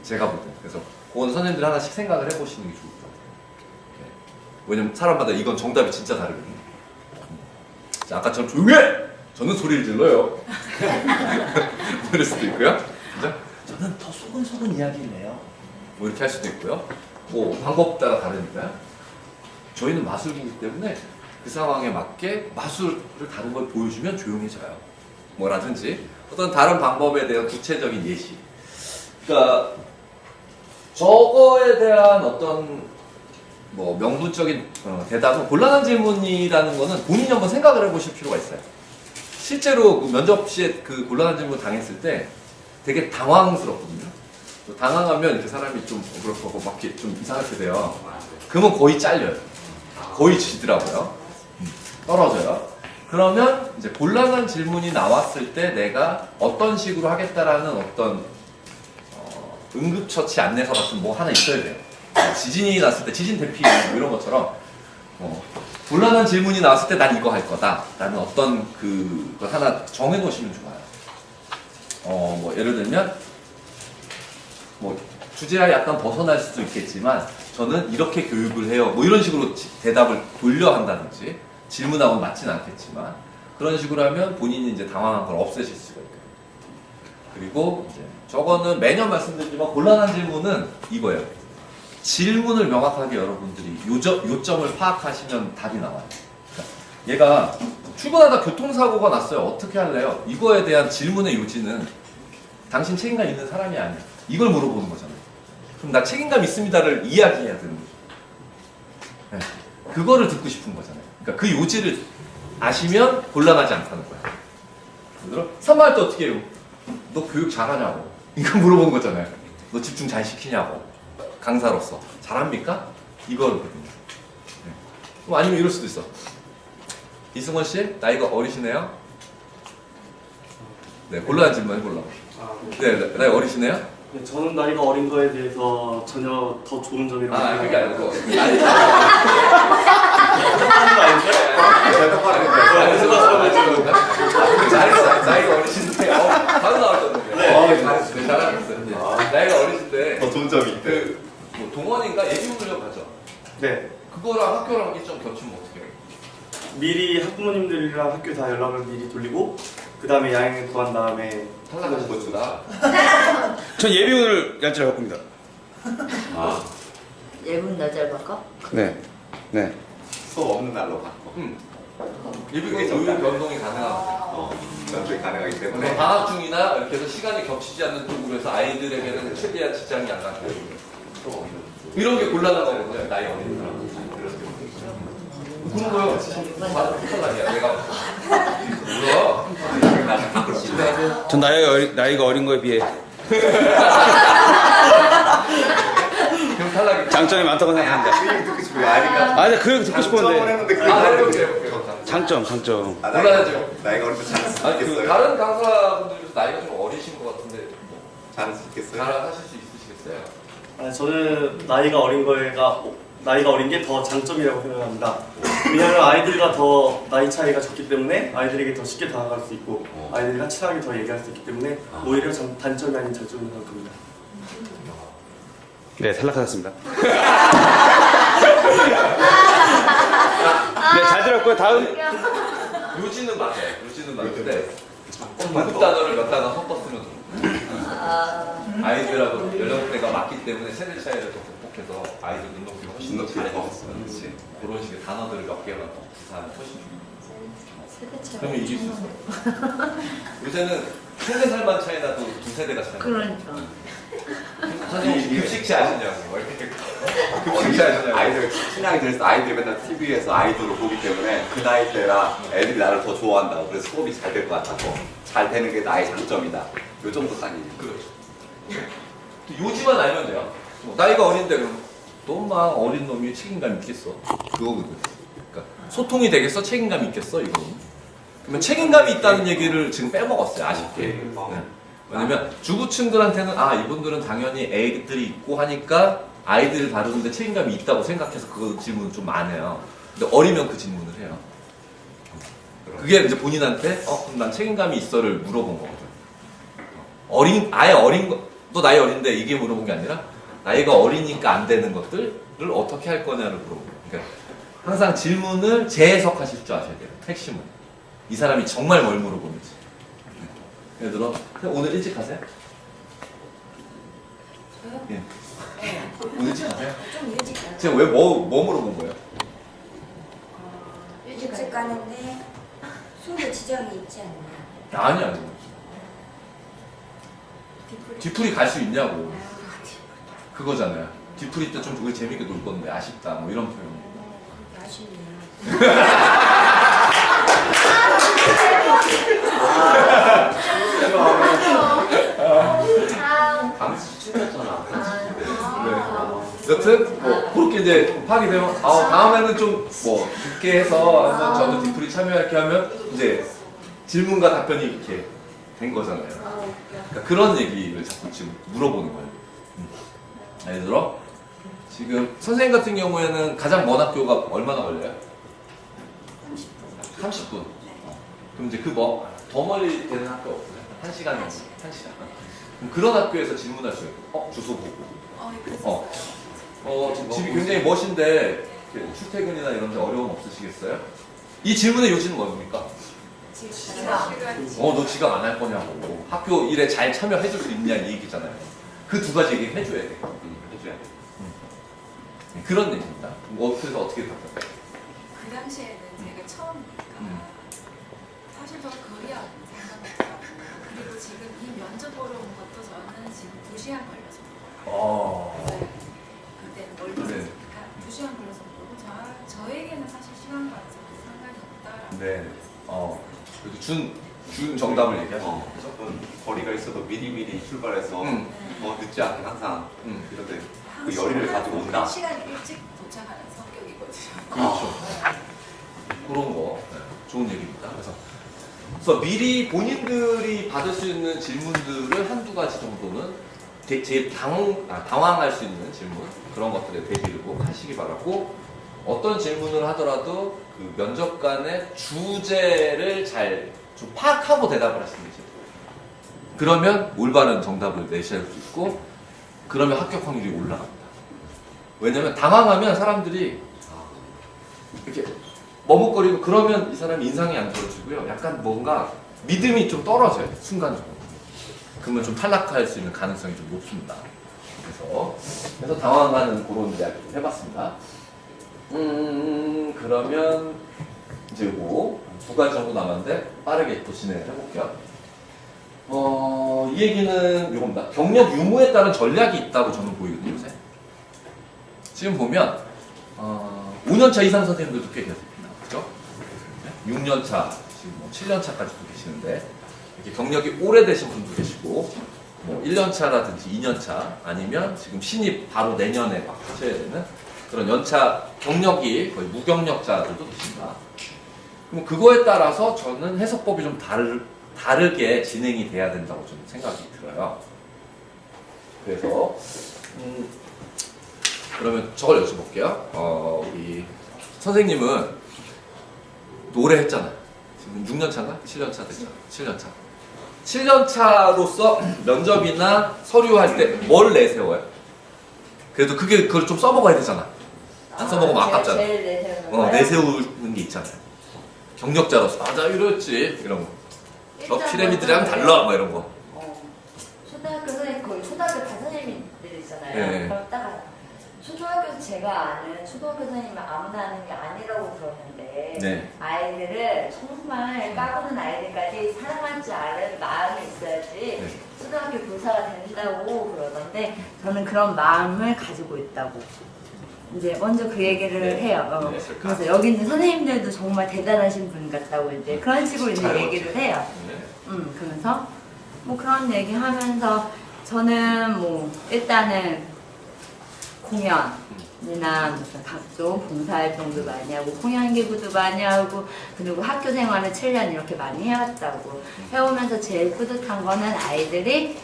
제가 볼 때. 그래서 그건 선생님들 하나씩 생각을 해보시는 게 좋을 것 같아요. 네. 왜냐면 사람마다 이건 정답이 진짜 다르거든요. 자, 아까처럼 조용해! 저는 소리를 질러요. 그럴 수도 있고요. 그죠? 저는 더 소근소근 이야기를 해요. 뭐 이렇게 할 수도 있고요. 뭐 방법 따라 다르니까요. 저희는 마술부이기 때문에 그 상황에 맞게 마술을 다른 걸 보여주면 조용해져요. 뭐라든지 어떤 다른 방법에 대한 구체적인 예시. 그러니까 저거에 대한 어떤 뭐 명분적인 대답은 곤란한 질문이라는 거는 본인이 한번 생각을 해보실 필요가 있어요. 실제로 그 면접 시에 그 곤란한 질문 당했을 때 되게 당황스럽거든요. 당황하면 이렇게 사람이 좀 그렇고 막 이렇게 좀 이상하게 돼요. 그러면 거의 잘려요. 거의 지더라고요. 떨어져요. 그러면 이제 곤란한 질문이 나왔을 때 내가 어떤 식으로 하겠다라는 어떤 응급처치 안내서 같은 뭐 하나 있어야 돼요. 지진이 났을 때 지진 대피 뭐 이런 것처럼 곤란한 질문이 나왔을 때 난 이거 할 거다 라는 어떤 그걸 하나 정해 놓으시면 좋아요. 뭐 예를 들면 뭐 주제와 약간 벗어날 수도 있겠지만 저는 이렇게 교육을 해요. 뭐 이런 식으로 대답을 돌려 한다든지 질문하고는 맞진 않겠지만 그런 식으로 하면 본인이 이제 당황한 걸 없애실 수가 있고요. 그리고 이제 저거는 매년 말씀드리지만 곤란한 질문은 이거예요. 질문을 명확하게 여러분들이 요점을 파악하시면 답이 나와요. 그러니까 얘가 출근하다 교통사고가 났어요. 어떻게 할래요? 이거에 대한 질문의 요지는 당신 책임감 있는 사람이 아니야. 이걸 물어보는 거잖아요. 그럼 나 책임감 있습니다를 이야기해야 되는 거죠. 네. 그거를 듣고 싶은 거잖아요. 그러니까 그 요지를 아시면 곤란하지 않다는 거야. 예를 들어 3반 때 어떻게 해요? 너 교육 잘하냐고 이거 물어본 거잖아요. 너 집중 잘 시키냐고 강사로서 잘합니까? 이거거든요. 네. 아니면 이럴 수도 있어. 이승원 씨 나이가 어리시네요. 네, 곤란한 질문 해보려고. 네, 나이 어리시네요? 네, 저는 나이가 어린 거에 대해서 전혀 더 좋은 점이라고 그게 아니고 나이 나이가 어리신데 바로 나왔거든요. 네, 잘하셨어요. 나이가 어리신데 더 좋은 점이 있대. 뭐 동원인가 예비훈련을 가죠. 네. 그거랑 학교랑 일정 겹치면 어떻게 해요? 미리 학부모님들이랑 학교 다 연락을 미리 돌리고 그 다음에 양행을 구한 다음에 탈락하신 거구나. 전 예비군을 날짜를 바꿉니다. 예분 날짜를 바꿔? 네. 네. 수업 없는 날로 바꿔. 예비군 교육 변동이 가능합니다. 변동이 가능하기 때문에 방학 중이나 이렇게 해서 시간이 겹치지 않는 쪽으로 해서 아이들에게는 최대한 지장이 안 가게 이런 게 곤란한 거거든요. 나이 어린 사람. 그런 거요. 바로 탈락이야. 내가 뭐야? 전 나이가 어린 거에 비해 그럼 탈락이. 장점이 많다고 생각합니다. 그 얘기 듣고 싶어요. 아니가. 아니 그 얘기 듣고 싶었는데. 해볼게요. 장점. 곤란하죠. 나이가 어릴 때 잘할 수 아니, 있겠어요? 다른 강사분들 중에서 나이가 좀 어리신 것 같은데 잘할 수 있겠어요? 잘하실 수 있으시겠어요? 저는 나이가 어린 게 더 장점이라고 생각합니다. 왜냐하면 아이들과 더 나이 차이가 적기 때문에 아이들에게 더 쉽게 다가갈 수 있고 아이들과 친하게 더 얘기할 수 있기 때문에 오히려 단점이 아닌 장점이라고 생각합니다. 네, 탈락하셨습니다. 네, 잘 들었고요. 다음. 요지는 맞아요. 요지는 맞는데 고급 단어를 몇 단어 섞었으면 아이들하고 연령대가 맞기 때문에 세대 차이를 더 극복해서 아이들 눈높이가 훨씬 더 잘해졌어요. 그런 식의 단어들을 몇 개만 더 구사하면 훨씬 좋아요. 그러면 이길 수 있어요. 요새는 3-4살만 차이 나도 2세대가 차이 나요. 그러니까. 선생님 급식체 아시냐고 뭐 이렇게 급식체 아시냐고. 아이들 친하게 지내서 아이들이 맨날 TV에서 아이돌을 보기 때문에 그 나이 때라 애들이 나를 더 좋아한다고 그래서 수업이 잘 될 것 같아서 잘 되는 게 나의 장점이다. 요 정도 상이에요. 그렇죠. 요지만 알면 돼요. 나이가 어린데 그럼 너만 어린 놈이 책임감 있겠어? 그거거든. 그러니까 소통이 되겠어? 책임감이 있겠어? 이거는. 그러면 책임감이 있다는 얘기를 지금 빼먹었어요. 아쉽게. 네. 왜냐면 주부층들한테는 이분들은 당연히 애들이 있고 하니까 아이들을 다루는데 책임감이 있다고 생각해서 그 질문은 좀 많아요. 근데 어리면 그 질문을 해요. 그게 이제 본인한테 그럼 난 책임감이 있어를 물어본 거거든. 아예 어린 거, 너 나이 어린데 이게 물어본 게 아니라 나이가 어리니까 안 되는 것들을 어떻게 할 거냐를 물어본 거예요. 그러니까 항상 질문을 재해석하실 줄 아셔야 돼요. 핵심은. 이 사람이 정말 뭘 물어보는지. 예를 들어, 오늘 일찍 가세요? 저요? 예. 오늘 일찍 가세요? 좀 일찍 가요. 제가 왜 뭐 물어본 거예요? 일찍 가는데 속에 지장이 있지 않나? 아니. 뒤풀이 갈 수 있냐고. 그거잖아요. 뒤풀이 때 좀 그걸 재밌게 놀 건데 아쉽다. 뭐 이런 표현. 그렇게 아쉽네요. 강수 춤췄잖아. 여튼 뭐 그렇게 이제 파악이 되면 다음에는 좀 뭐 깊게 해서 한번 저도 뒤풀이 참여할게 하면 이제 질문과 답변이 이렇게 된 거잖아요. 그러니까 그런 얘기를 자꾸 지금 물어보는 거예요. 예를 들어 지금 선생님 같은 경우에는 가장 먼 학교가 얼마나 걸려요? 30분. 그럼 이제 더 멀리 되는 학교 없어요? 1시간 정도? 1시간. 그럼 그런 학교에서 질문할 수 있고, 주소 보고. 집이 굉장히 멋인데 출퇴근이나 이런 데 어려움 없으시겠어요? 이 질문의 요지는 뭡니까? 너 지각 안 할 거냐고. 학교 일에 잘 참여해줄 수 있냐 이 얘기잖아요. 그 두 가지 얘기 해줘야 돼. 해줘야 돼. 그런 얘기입니다. 그래서 어떻게 답변해요? 그 당시에는 제가 처음이니까 사실 더 거리하고 생각했고 그리고 지금 이 면접 보러 온 것도 저는 지금 2시간 걸려서 그때는 멀리 있으니까 2시간 걸려서 보고 저에게 네. 그래도 준 정답을 얘기하죠. 무조건 거리가 있어도 미리미리 출발해서 더 늦지 않게 항상 이런데 그 열의를 가지고 온다. 한 시간 일찍 도착하는 성격이거든요. 그렇죠. 그런 거 좋은 얘기입니다. 그래서 미리 본인들이 받을 수 있는 질문들을 한두 가지 정도는 제일 당황할 수 있는 질문 그런 것들에 대비를 꼭 하시기 바라고 어떤 질문을 하더라도 그 면접관의 주제를 잘 좀 파악하고 대답을 하시는 게 좋아요. 그러면 올바른 정답을 내실 수 있고 그러면 합격 확률이 올라갑니다. 왜냐면 당황하면 사람들이 이렇게 머뭇거리고 그러면 이 사람이 인상이 안 좋아지고요. 약간 뭔가 믿음이 좀 떨어져요. 순간적으로. 그러면 좀 탈락할 수 있는 가능성이 좀 높습니다. 그래서 당황하는 그런 이야기 좀 해봤습니다. 그러면 이제 요거 두 가지 정도 남았는데 빠르게 또 진행을 해볼게요. 이 얘기는 요겁니다. 경력 유무에 따른 전략이 있다고 저는 보이거든요, 요새. 지금 보면 5년차 이상 선생님들도 꽤 계십니다. 그죠? 6년차, 지금 뭐 7년차까지도 계시는데 이렇게 경력이 오래되신 분도 계시고 뭐 1년차라든지 2년차 아니면 지금 신입 바로 내년에 막 하셔야 되는 그런 연차 경력이 거의 무경력자들도 계십니다. 그럼 그거에 따라서 저는 해석법이 좀 다르게 진행이 돼야 된다고 저는 생각이 들어요. 그래서 그러면 저걸 여쭤볼게요. 우리 선생님은 오래 했잖아요. 지금 6년차인가? 7년차 됐잖아요. 7년차. 7년차로서 면접이나 서류할 때 뭘 내세워요? 그래도 그걸 좀 써먹어야 되잖아. 안 써먹으면 아깝잖아. 내세우는 게 있잖아요. 경력자로서 나 이랬지 이런 거. 저 피라미드랑 달라 막 이런 거. 초등학교 선생님 거의 초등학교 다 선생님들 있잖아요. 네. 그럼 딱 초등학교에서 제가 아는 초등학교 선생님은 아무나 하는 게 아니라고 들었는데 네. 아이들을 정말 까부는 아이들까지 사랑할 줄 아는 마음이 있어야지 네. 초등학교 교사가 된다고 그러던데 저는 그런 마음을 가지고 있다고 이제 먼저 그 얘기를 해요. 그래서 여기 있는 선생님들도 정말 대단하신 분 같다고 이제 그런 식으로 이제 얘기를 해요. 그러면서 뭐 그런 얘기 하면서 저는 뭐 일단은 공연이나 무슨 각종 봉사활동도 많이 하고 공연기구도 많이 하고 그리고 학교 생활을 7년 이렇게 많이 해왔다고 해오면서 제일 뿌듯한 거는 아이들이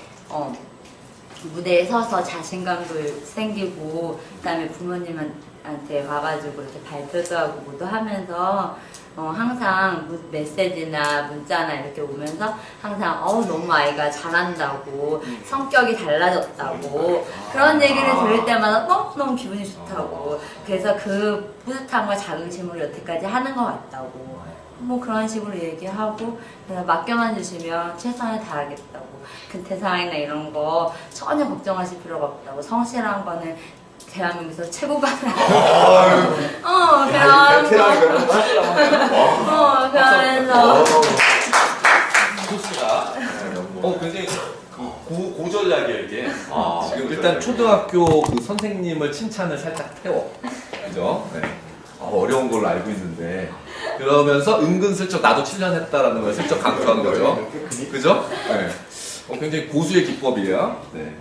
무대에 서서 자신감도 생기고 그다음에 부모님한테 와가지고 이렇게 발표도 하고 뭐도 하면서 항상 메시지나 문자나 이렇게 오면서 항상 너무 아이가 잘한다고 성격이 달라졌다고 그런 얘기를 들을 때마다 너무 기분이 좋다고 그래서 그 뿌듯함과 자긍심을 여태까지 하는 것 같다고 뭐 그런 식으로 얘기하고 그래서 맡겨만 주시면 최선을 다하겠다고 근태사항이나 이런 거 전혀 걱정하실 필요가 없다고 성실한 거는 대한민국에서 최고가 그러면서 좋습니다. 굉장히 고전략이에요 이게. 지금 일단 초등학교 그 선생님을 칭찬을 살짝 태워. 그죠? 네. 어려운 걸로 알고 있는데 그러면서 은근슬쩍 나도 7년 했다라는 걸 슬쩍 강조한 거죠. 그죠? 네. 굉장히 고수의 기법이에요. 네.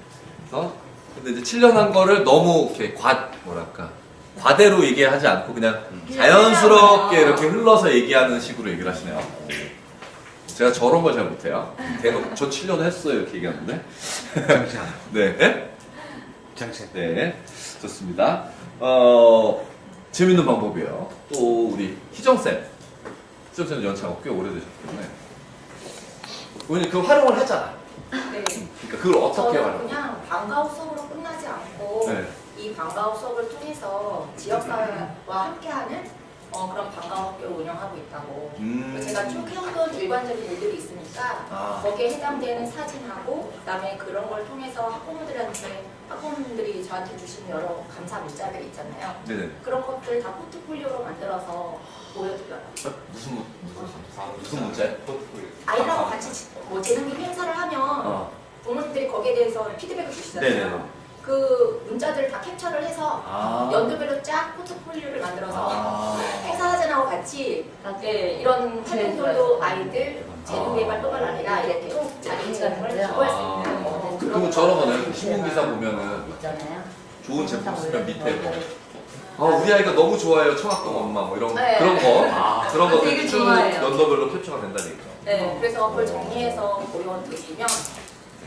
그래서 근데 이제 7년 한 거를 너무 이렇게 과대로 얘기하지 않고 그냥 자연스럽게 이렇게 흘러서 얘기하는 식으로 얘기를 하시네요. 제가 저런 걸 잘 못해요. 대놓고 저 7년 했어요 이렇게 얘기하는데. 네. 네? 네. 좋습니다. 재밌는 방법이에요. 또 우리 희정쌤. 희정쌤은 연차가 꽤 오래되셨기 때문에. 왜냐면 그 활용을 하잖아. 네. 그러니까 그걸 어떻게 저는 활용? 그냥 방과후 수업으로 끝나지 않고 네. 이 방과후 수업을 통해서 지역사회와 함께하는 그런 방과후 학교를 운영하고 있다고. 제가 쭉 해오던 일관적인 일들이 있으니까 거기에 해당되는 사진하고 그다음에 그런 걸 통해서 학부모들이 저한테 주시는 여러 감사 문자들 있잖아요. 네네. 그런 것들 다 포트폴리오로 만들어서 보여드려요. 무슨 문자요? 아이들하고 같이 뭐 재능기 행사를 하면 부모님들이 거기에 대해서 피드백을 주시잖아요. 네네. 그 문자들을 다 캡처를 해서 연도별로 쫙 포트폴리오를 만들어서 행사 사진하고 같이 네, 이런 활동들도 아이들 재능개발뿐만 아니라 이렇게 꼭 자기 같은 걸 기부할 수 있는 그리고 저런 거는 신문기사 보면은 좋은 제품 쓰면 밑에 뭐 우리 아이가 너무 좋아해요 청학동 엄마 뭐 이런 네. 그런 것들 되게 쭉 좋아해요. 연도별로 캡처가 된다는 얘기죠. 네, 그래서 그걸 정리해서 보면 드리면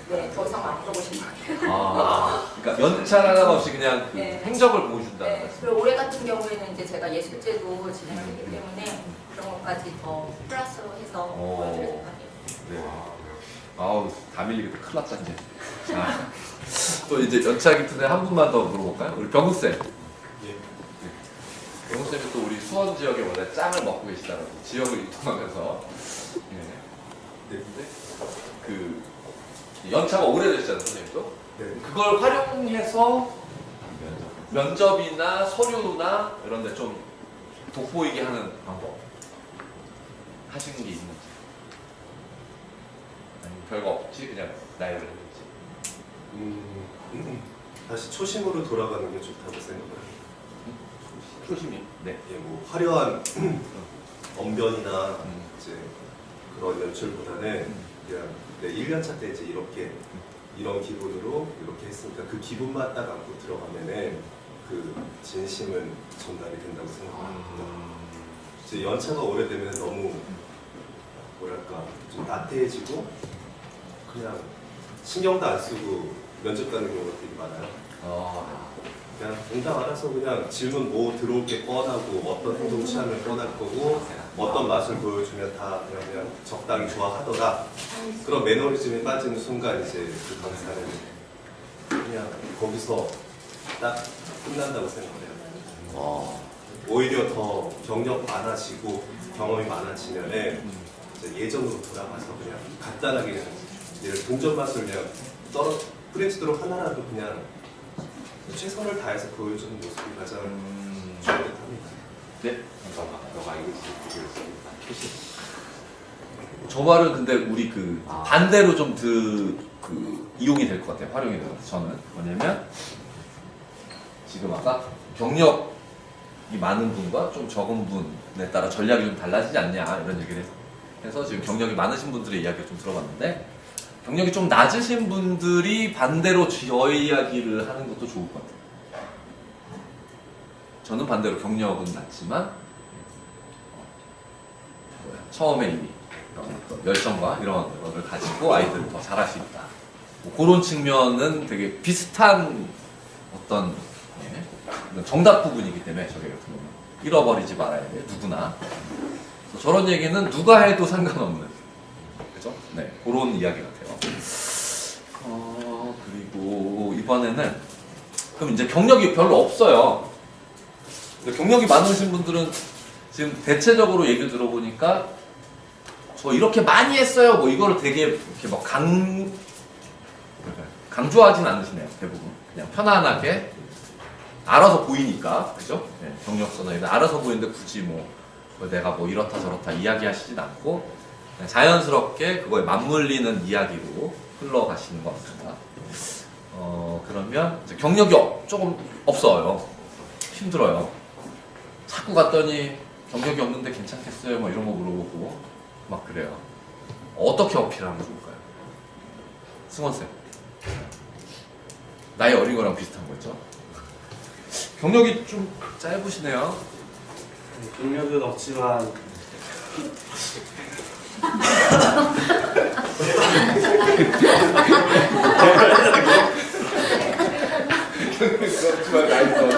네, 더 이상 안 물어보실 것 같아요. 그러니까 연차 하나 없이 그냥 그 네. 행적을 보여준다는 네, 말씀. 그리고 올해 같은 경우에는 이제 제가 예술제도 진행을 했기 때문에 그런 것까지 더 플러스로 해서 보여드릴 생각이에요. 네. 아우 다 밀리겠다 큰일 났다 이제. 자, 또 이제 연차 기준에 한 분만 더 물어볼까요? 우리 병우 쌤. 병우 쌤이 또 우리 수원 지역에 원래 짱을 먹고 계시다라고 지역을 이동하면서. 네. 근데 그 연차가 오래되셨잖아요 선생님도. 네. 그걸 활용해서 면접이나 서류나 이런 데 좀 돋보이게 하는 방법 하시는 게 있는지 아니면 별거 없지 그냥 나이를 했지. 다시 초심으로 돌아가는 게 좋다고 생각해요. 초심이? 네. 예, 뭐 화려한 언변이나 이제 그런 연출보다는 그냥 내 1년차 때 이제 이런 기분으로 이렇게 했으니까 그 기분만 딱 안고 들어가면은 그 진심은 전달이 된다고 생각합니다. 이제 연차가 오래되면 너무 뭐랄까 좀 나태해지고 그냥 신경도 안 쓰고 면접 가는 경우가 되게 많아요. 그냥 응답 알아서 그냥 질문 뭐 들어올 게 뻔하고 어떤 행동 취하면 뻔할 거고 어떤 맛을 보여주면 다 그냥 적당히 좋아하더라. 그런 매너리즘에 빠지는 순간 이제 그 강사는 그냥 거기서 딱 끝난다고 생각해요. 오히려 더 경력 많아지고 경험이 많아지면은 이제 예전으로 돌아가서 그냥 간단하게 그냥 동전 맛을 그냥 프렌치도록 하나라도 그냥 최선을 다해서 보여주는 모습이 가장 좋은 듯 합니다. 네? 감사합니다. 너가 이거 있습니다. 저 말은 근데 우리 그 반대로 좀 이용이 될 것 같아요. 활용이 될 것 같아요. 저는 뭐냐면 지금 아까 경력이 많은 분과 좀 적은 분에 따라 전략이 좀 달라지지 않냐 이런 얘기를 해서 지금 경력이 많으신 분들의 이야기를 좀 들어봤는데 경력이 좀 낮으신 분들이 반대로 저 이야기를 하는 것도 좋을 것 같아요. 저는 반대로 경력은 낮지만 처음에 이미 열정과 이런 것을 가지고 아이들을 더 잘할 수 있다. 뭐 그런 측면은 되게 비슷한 어떤 정답 부분이기 때문에 저게 같은 경우는 잃어버리지 말아야 돼요. 누구나. 저런 얘기는 누가 해도 상관없는 그죠? 네, 그런 이야기 같아요. 그리고 이번에는 그럼 이제 경력이 별로 없어요. 근데 경력이 많으신 분들은 지금 대체적으로 얘기를 들어보니까 저 이렇게 많이 했어요. 뭐 이거를 되게 이렇게 막 강조하진 않으시네요. 대부분 그냥 편안하게 알아서 보이니까 그죠? 네, 경력서나 이런 알아서 보이는데 굳이 뭐 내가 뭐 이렇다 저렇다 이야기하시진 않고 그냥 자연스럽게 그거에 맞물리는 이야기로 흘러가시는 것 같습니다. 그러면 이제 경력이 조금 없어요. 힘들어요. 자꾸 갔더니 경력이 없는데 괜찮겠어요? 뭐 이런 거 물어보고 막 그래요. 어떻게 어필하면 좋을까요? 승원쌤. 나이 어린 거랑 비슷한 거죠? 경력이 좀 짧으시네요. 경력은 없지만 그렇지만 나이도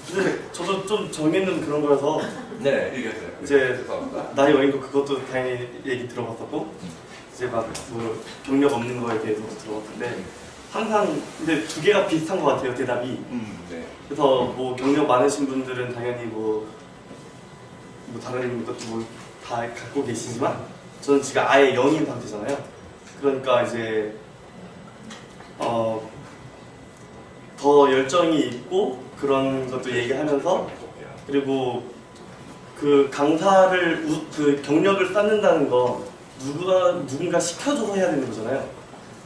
근데 저도 좀 정해는 그런 거여서 네, 얘기하세요. 이제 나이 어린 거 그것도 당연히 얘기 들어봤었고 이제 막 뭐 경력 없는 거에 대해서도 들어봤는데 항상 근데 두 개가 비슷한 것 같아요 대답이. 네. 그래서 뭐 경력 많으신 분들은 당연히 뭐 다른 것도 뭐 다 갖고 계시지만 저는 지금 아예 0인 상태잖아요. 그러니까 이제 더 열정이 있고 그런 것도 얘기하면서 그리고 그 강사를 그 경력을 쌓는다는 거 누군가 시켜줘서 해야 되는 거잖아요.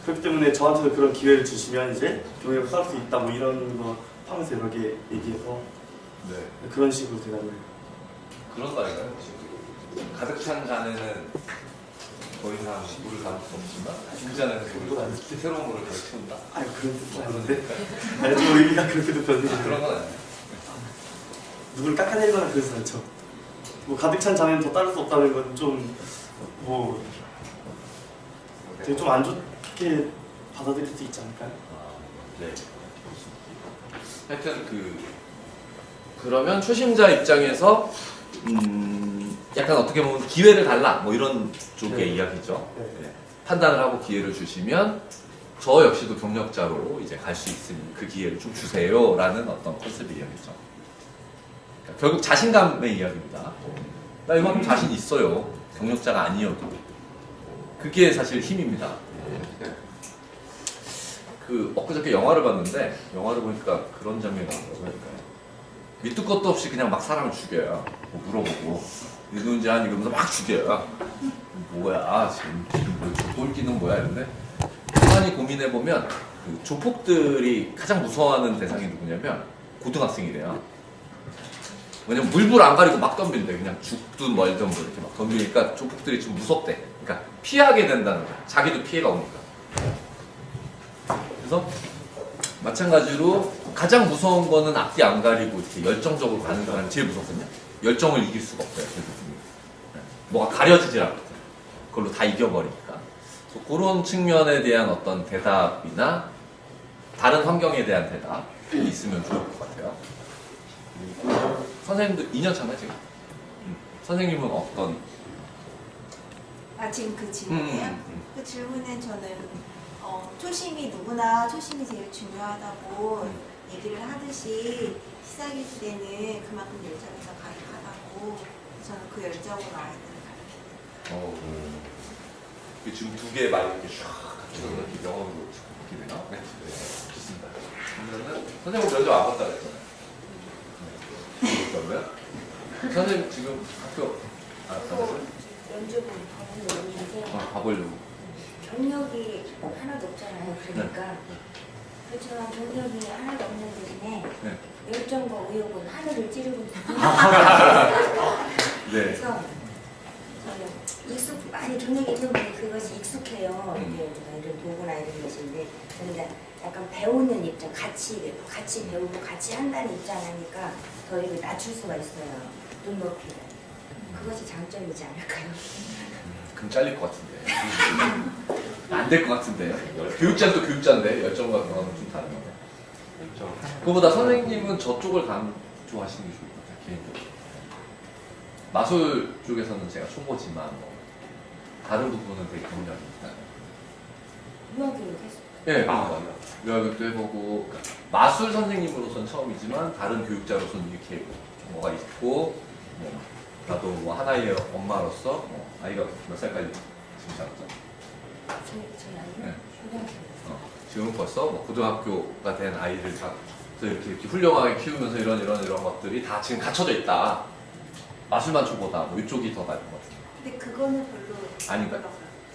그렇기 때문에 저한테도 그런 기회를 주시면 이제 교회로 싸울 수 있다 뭐 이런 거 하면서 여러 개 얘기해서 네. 그런 식으로 대답을 그런 거 아닌가요? 가득 찬 잔에는 더 이상 물을 담을 수 없지만 빈잔에는 새로운 물을 가득 채운다. 아니 그런 뜻은 아닌데 아니 좀 의미가 그렇게도 변해요. 그런 건 아니에요. 누굴 깎아내리거나 그러진 않죠. 뭐 가득 찬 잔에는 더 따를 수 없다는 건 좀 뭐 되게 좀 안 좋게 받아들일 수 있지 않을까요? 네. 하여튼 그러면 초심자 입장에서 약간 어떻게 보면 기회를 달라 뭐 이런 쪽의 네. 이야기죠. 네. 네. 판단을 하고 기회를 주시면 저 역시도 경력자로 이제 갈 수 있으니 그 기회를 좀 주세요라는 어떤 컨셉의 이야기죠. 그러니까 결국 자신감의 이야기입니다. 나 이만큼 자신 있어요. 경력자가 아니어도 그게 사실 힘입니다. 엊그저께 영화를 봤는데 영화를 보니까 그런 장면이 나오더라고요. 그러니까 밑도 끝도 없이 그냥 막 사람을 죽여요. 뭐 물어보고 누군지 아니 이러면서 막 죽여요. 뭐야 지금 돌기는 뭐야 이런데 가만히 고민해 보면 그 조폭들이 가장 무서워하는 대상이 누구냐면 고등학생이래요. 왜냐면 물불 안 가리고 막 덤빈대. 그냥 죽든 말든 뭐 이렇게 막 덤비니까 조폭들이 좀 무섭대. 그러니까 피하게 된다는 거야. 자기도 피해가 오니까. 그래서 마찬가지로 가장 무서운 거는 앞뒤 안 가리고 이렇게 열정적으로 가는 사람이 제일 무섭거든요. 열정을 이길 수가 없어요. 뭐가 가려지질 않거든요. 그걸로 다 이겨버리니까. 그래서 그런 측면에 대한 어떤 대답이나 다른 환경에 대한 대답이 있으면 좋을 것 같아요. 그리고 선생님도 2년 차나 지금? 선생님은 어떤? 지금 그 질문이에요? 그 질문은 저는 초심이 누구나 초심이 제일 중요하다고 얘기를 하듯이 시작일 때는 그만큼 열정에서 가득하다고 저는 그 열정으로 아이들을 가르쳐요. 지금 두 개의 말이 이렇게 쫙 같이 이렇게 영어로 이렇게 되나? 네. 좋습니다. 그러면은 선생님 면접 안 봤다 그랬잖아요. 그러면 선생님 지금 학교 면접은 봐보려고 가보려고. 경력이 하나도 없잖아요. 그러니까 그렇지만 경력이 하나도 없는 대신에 네. 열정과 의욕은 하늘을 찌르고 있는 네. 그래서 저는 많이 경력이 있는 분이 그것이 익숙해요. 이게 이런 도구나 이런 것인데 저는 이제 약간 배우는 입장, 같이 배우고 같이 한다는 입장이니까 더 이걸 낮출 수가 있어요. 눈높이를. 그것이 장점이지 않을까요? 그럼 잘릴 것 같은데. 안 될 것 같은데. 교육자도 교육자인데 열정과 그거는 좀 다른 건데. 그거보다 선생님은 저쪽을 강조하시는 게 좋을 것 같아요. 개인적으로. 마술 쪽에서는 제가 초보지만 뭐 다른 부분은 되게 경력이 있다. 유아교육 했어요. 네, 유아교육도 해보고 그러니까 마술 선생님으로서는 처음이지만 다른 교육자로서는 이렇게 뭐가 있고 뭐 나도 뭐 하나의 엄마로서 뭐 아이가 몇 살까지 지금 자랐죠? 저희 아이는 네. 초등학교. 지금 벌써 뭐 고등학교가 된 아이를 다 이렇게 훌륭하게 키우면서 이런 것들이 다 지금 갖춰져 있다. 마술만 초보다 뭐 이쪽이 더 나을 것 같아요. 근데 그거는 별로 아닌가요?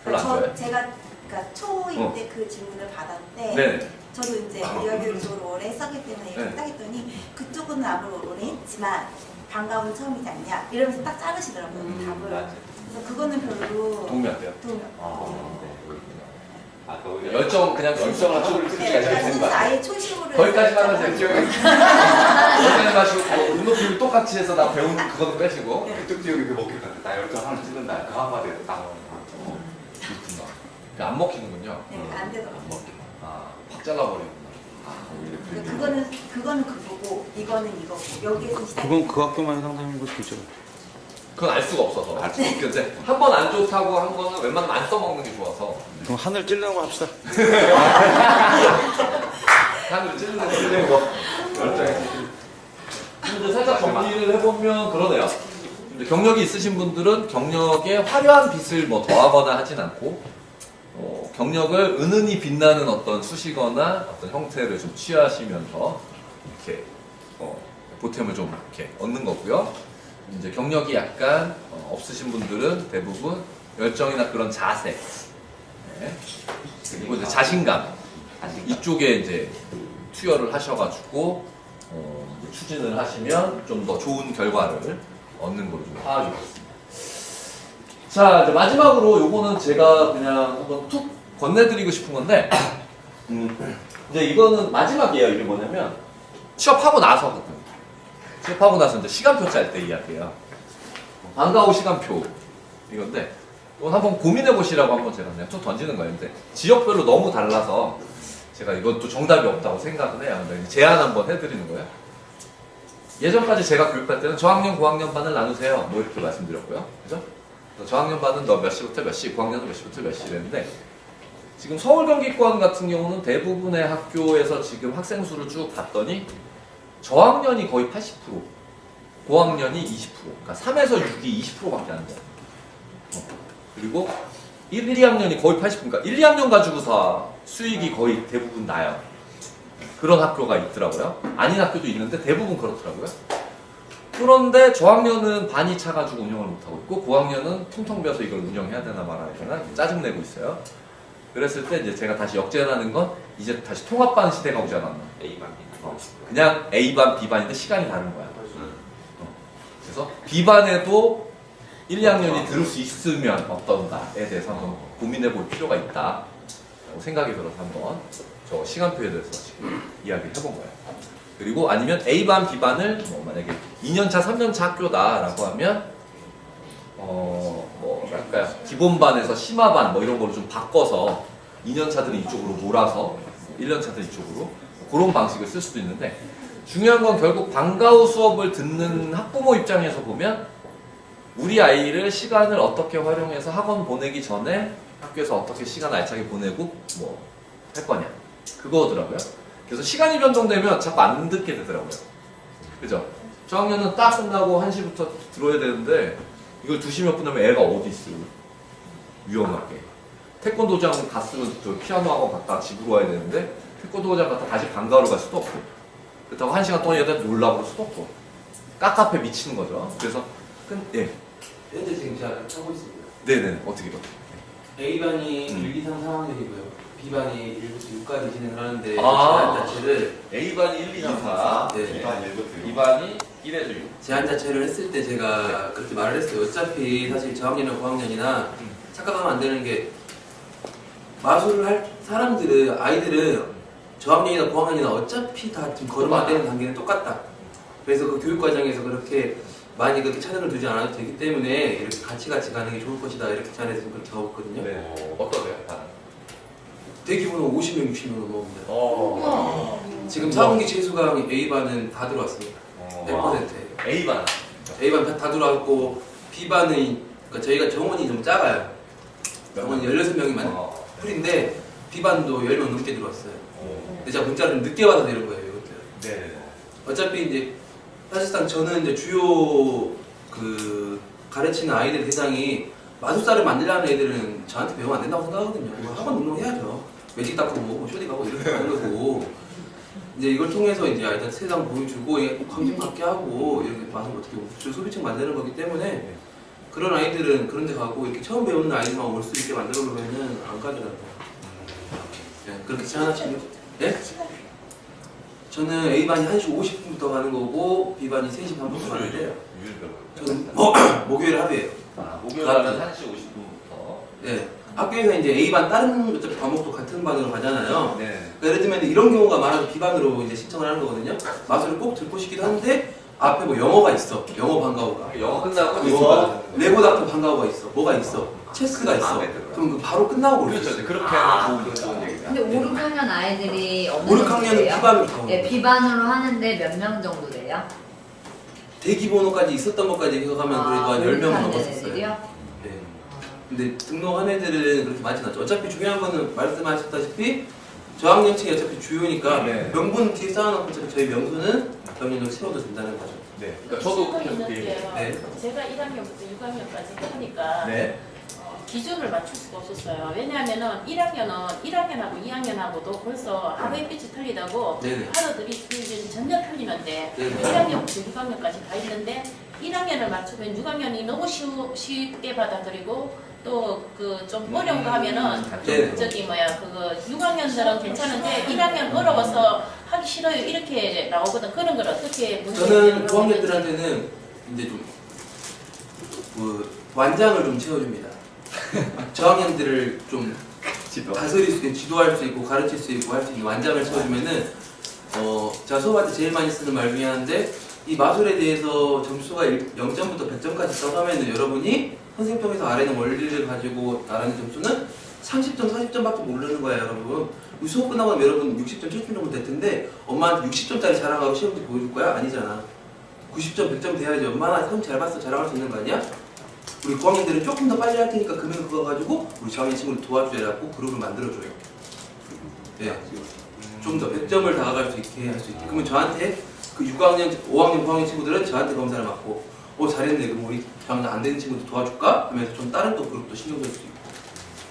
별로 안 좋아요? 제가 그러니까 초일 때 그 질문을 받을 때 네. 저도 이제 유아교육 쪽으로 오래 했었기 때문에 이렇게 딱 했더니 그쪽은 아무리 오래 했지만 반가운 처음이지 않냐 이러면서 딱 자르시더라고요 답을. 그래서 그거는 별로 도움이 안 돼요? 도움이 열정 그냥 열정을 초를 쓰기가 이렇게 되는 거 아니에요? 아예 초심으로 거기까지만 하세요. 거기까지 마시고 눈높이를 똑같이 해서 나 배운 그거는 빼시고 그쪽 지역이 그 먹힐 것 같아. 나 열정 하나 찍는다. 그 한마디에 딱. 그렇구나. 안 먹히는군요. 네, 안 되더라고요. 확 잘라버리는구나. 그거는 그거고 이거는 이거고 여기에서 시작. 그건 그 학교만 상담인 것도 있죠. 그건 알 수가 없어서. 근데 한 번 안 좋다고 한 거는 웬만하면 안 써먹는 게 좋아서. 그럼 하늘 찔르는 거 합시다. 하늘 찔르는 거. 근데 살짝 정리를 해보면 그러네요. 근데 경력이 있으신 분들은 경력에 화려한 빛을 뭐 더하거나 하진 않고 경력을 은은히 빛나는 어떤 수식어나 어떤 형태를 좀 취하시면서 이렇게 보탬을 좀 이렇게 얻는 거고요. 이제 경력이 약간 없으신 분들은 대부분 열정이나 그런 자세, 네. 그리고 이제 자신감 이쪽에 이제 투여를 하셔가지고 추진을 하시면 좀 더 좋은 결과를 얻는 걸로 좀 파악해봤습니다. 자, 이제 마지막으로 요거는 제가 그냥 한번 툭 건네드리고 싶은 건데, 이제 이거는 마지막이에요. 이게 뭐냐면, 취업하고 나서거든요. 취업하고 나서 이제 시간표 짤 때 이야기예요. 방과 후 시간표. 이건데, 이건 한번 고민해 보시라고 한번 제가 그냥 툭 던지는 거예요. 근데 지역별로 너무 달라서 제가 이것도 정답이 없다고 생각은 해요. 근데 제안 한번 해드리는 거예요. 예전까지 제가 교육할 때는 저학년, 고학년 반을 나누세요. 뭐 이렇게 말씀드렸고요. 그죠? 저학년 반은 너 몇 시부터 몇 시, 고학년은 몇 시부터 몇 시 이랬는데, 지금 서울 경기권 같은 경우는 대부분의 학교에서 지금 학생 수를 쭉 봤더니 저학년이 거의 80%, 고학년이 20%, 그러니까 3에서 6이 20%밖에 안 돼요. 그리고 1, 2학년이 거의 80%, 그러니까 1, 2학년 가지고서 수익이 거의 대부분 나요. 그런 학교가 있더라고요. 아닌 학교도 있는데 대부분 그렇더라고요. 그런데 저학년은 반이 차가지고 운영을 못하고 있고, 고학년은 퉁퉁 비어서 이걸 운영해야 되나 말아야 되나 짜증내고 있어요. 그랬을 때 이제 제가 다시 역제안하는 건, 이제 다시 통합반 시대가 오지 않았나. A반, 그냥 A반, B반인데 시간이 다른 거야. 그래서 B반에도 1, 2학년이 들을 수 있으면 어떤가에 대해서 한번 고민해 볼 필요가 있다 생각이 들어서 한번 저 시간표에 대해서 지금 이야기를 해본 거예요. 그리고 아니면 A반, B반을 뭐 만약에 2년차, 3년차 학교다라고 하면 뭐랄까요, 기본반에서 심화반 뭐 이런 걸로 좀 바꿔서 2년차들은 이쪽으로 몰아서 1년차들 이쪽으로 그런 방식을 쓸 수도 있는데, 중요한 건 결국 방과 후 수업을 듣는 학부모 입장에서 보면 우리 아이를 시간을 어떻게 활용해서 학원 보내기 전에 학교에서 어떻게 시간 알차게 보내고 뭐 할 거냐, 그거더라고요. 그래서 시간이 변동되면 자꾸 안 듣게 되더라고요. 그죠? 저학년은 딱 끝나고 1시부터 들어야 되는데 이걸 2시 몇 분 하면 애가 어디 있어요? 위험하게. 태권도장 갔으면 저 피아노 학원 갔다 집으로 와야 되는데 태권도장 갔다 다시 방과후로 갈 수도 없고, 그렇다고 1시간 동안 얘들 놀라고 할 수도 없고, 깝깝해 미치는 거죠. 그래서 예. 현재 지금 제가 하고 있습니다. 네네. 어떻게 A반이 1, 2, 3, 4학년이고요. B반이 1부터 6까지 진행을 하는데 아, 제한 자체를 A반이 1, 2, 3, 4, 네. B반이 1부터 6, 2반이 1에서 6. 제한 자체를 했을 때 제가 그렇게 말을 했어요. 어차피 사실 저학년이나 고학년이나 착각하면 안 되는 게, 마술을 할 사람들은, 아이들은 저학년이나 고학년이나 어차피 다 지금 걸으면 안 되는 단계는 똑같다. 그래서 그 교육 과정에서 그렇게 많이 그렇게 차등을 두지 않아도 되기 때문에 이렇게 같이 가는 게 좋을 것이다, 이렇게 제안해서 그렇게 하고 있거든요. 네. 어떠세요? 대기본은 50명, 60명 넘어옵니다. 지금 4분기 재수강 A반은 다 들어왔습니다. 100%. A반. A반 다 들어왔고, B반은, 그러니까 저희가 정원이 좀 작아요. 정원이 16명이만 풀인데 B반도 10명 넘게 들어왔어요. 근데 제가 문자를 늦게 받아서 이런 거예요, 이것들. 네. 어차피 이제 사실상 저는 이제 주요 그 가르치는 아이들 대상이 마술사를 만들려는 애들은 저한테 배우면 안 된다고 생각하거든요. 학원 등록해야죠. 매직 닦고 뭐 쇼디 가고 이렇게 하는 거고, 이제 이걸 통해서 이제 아이들 세상 보여주고 관심 갖게 하고 이렇게 마술 어떻게 주 소비층 만드는 거기 때문에, 그런 아이들은 그런 데 가고 이렇게 처음 배우는 아이들만 올 수 있게 만들어 놓으면은 안 가더라고요. 네, 그렇게 제안하시면. 네? 저는 A반이 1시 50분부터 가는 거고 B반이 3시 반부터 가는데요. 저는 목요일 합이에요. 목요일은 1시 50분부터. 네. 학교에서 이제 A반 다른 어차피 과목도 같은 반으로 가잖아요. 네. 그러니까 예를 들면 이런 경우가 많아서 B반으로 이제 신청을 하는 거거든요. 마술을 꼭 듣고 싶기도 한데 앞에 뭐 영어가 있어. 영어 방과후가. 영어 끝나고 레고 닥터 방과후가 있어. 뭐가 있어. 체스가 있어. 그럼 그 바로 끝나고 그렇죠. 그렇게 하는 좋은 얘기다. 근데 5, 6학년 아이들이 어느 5, 6학년은 정도예요? B반으로 가고. 네, B반으로 하는데 몇 명 정도 돼요? 대기번호까지 있었던 것까지 해가면 그래도 한 10명 넘었었어요. 애들이요? 네. 근데 등록한 애들은 그렇게 많진 않죠. 어차피 중요한 거는 말씀하셨다시피 저학년층이 어차피 주요니까 네. 명분 뒤에 쌓아놓고 어차피 저희 명수는 병인을 채워도 된다는 거죠. 네. 그러니까 저도 시간이 계속 있는데요. 네. 제가 1학년부터 6학년까지 하니까 네. 기준을 맞출 수가 없었어요. 왜냐하면은 1학년하고 2학년하고도 벌써 하루의 빛이 틀리다고 네네. 하루들이 수준이 전혀 틀리는데 네네. 1학년부터 6학년까지 다 있는데 1학년을 맞추면 6학년이 너무 쉽게 받아들이고 또 그 좀 어려운 거 하면은 네. 저기 뭐야 그거 6학년들은 괜찮은데 1학년 어려워서 하기 싫어요 이렇게 나오거든. 그런 걸 어떻게 저는 고학년들한테는 이제 좀 완장을 좀 채워줍니다. 저학년들을 좀 다스릴 수 있고 지도할 수 있고 가르칠 수 있고 할 수 있는 완장을 채워주면은 제가 수업할 때 제일 많이 쓰는 말 중에 하나인데 이 마술에 대해서 점수가 0점부터 100점까지 써가면은 여러분이 선생님통에서 아래는 원리를 가지고 나라는 점수는 30점, 40점밖에 모르는 거예요, 여러분. 우리 수업 끝나고 나면 여러분 60점, 70점 정도 될 텐데 엄마한테 60점짜리 자랑하고 시험지 보여줄 거야? 아니잖아. 90점, 100점 돼야지 엄마 시험 잘 봤어 자랑할 수 있는 거 아니야? 우리 고학년들은 조금 더 빨리 할 테니까 금액을 그거 가지고 우리 저학년 친구를 도와줘야라고 그룹을 만들어줘요. 네. 좀 더 100점을 다가갈 수 있게 할 수 있게. 그러면 저한테 그 6학년, 5학년, 9학년 친구들은 저한테 검사를 받고 잘했네. 그럼 우리 저학년 안 되는 친구도 도와줄까? 하면서 좀 다른 또 그룹도 신경 쓸 수 있고.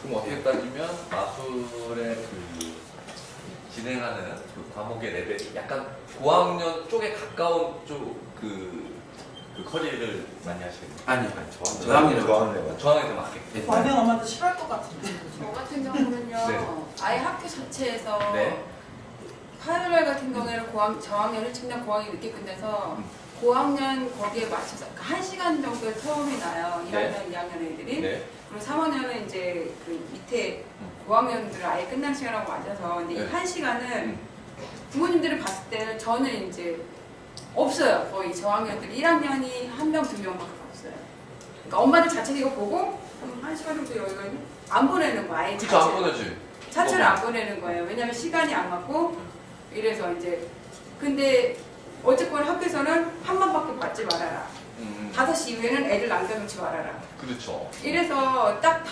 그럼 어떻게 따지면 마술의 그 진행하는 그 과목의 레벨이 약간 고학년 쪽에 가까운 그 커리를 많이 하시겠네요. 아니요. 저학년에 더 맞게. 과연 엄마한테 싫어할 것 같은데. 저 같은 경우는요, 네. 아예 학교 자체에서 네. 화요일날 같은 경우에는 저학년 1학년 고학이 늦게 끝내서 고학년 거기에 맞춰서 1시간 정도의 처음이 나요. 1학년, 네. 2학년 애들이. 네. 그리고 3학년은 이제 그 밑에 고학년들을 아예 끝난 시간하고 맞아서 근데 네. 이 1시간은 부모님들이 봤을 때는 저는 이제 없어요. 거의 저학년들이 1학년이 1명, 2명밖에 없어요. 그러니까 엄마들 자체가 이거 보고 1시간 정도 여기가 안 보내는 거야. 아예 그쵸, 안 보내지. 자체를 안 보내는 거예요. 왜냐면 시간이 안 맞고 이래서 이제 근데 어쨌건 학교에서는 한 번밖에 받지 말아라. 5시 이후에는 애들 남겨놓지 말아라. 그렇죠. 이래서 딱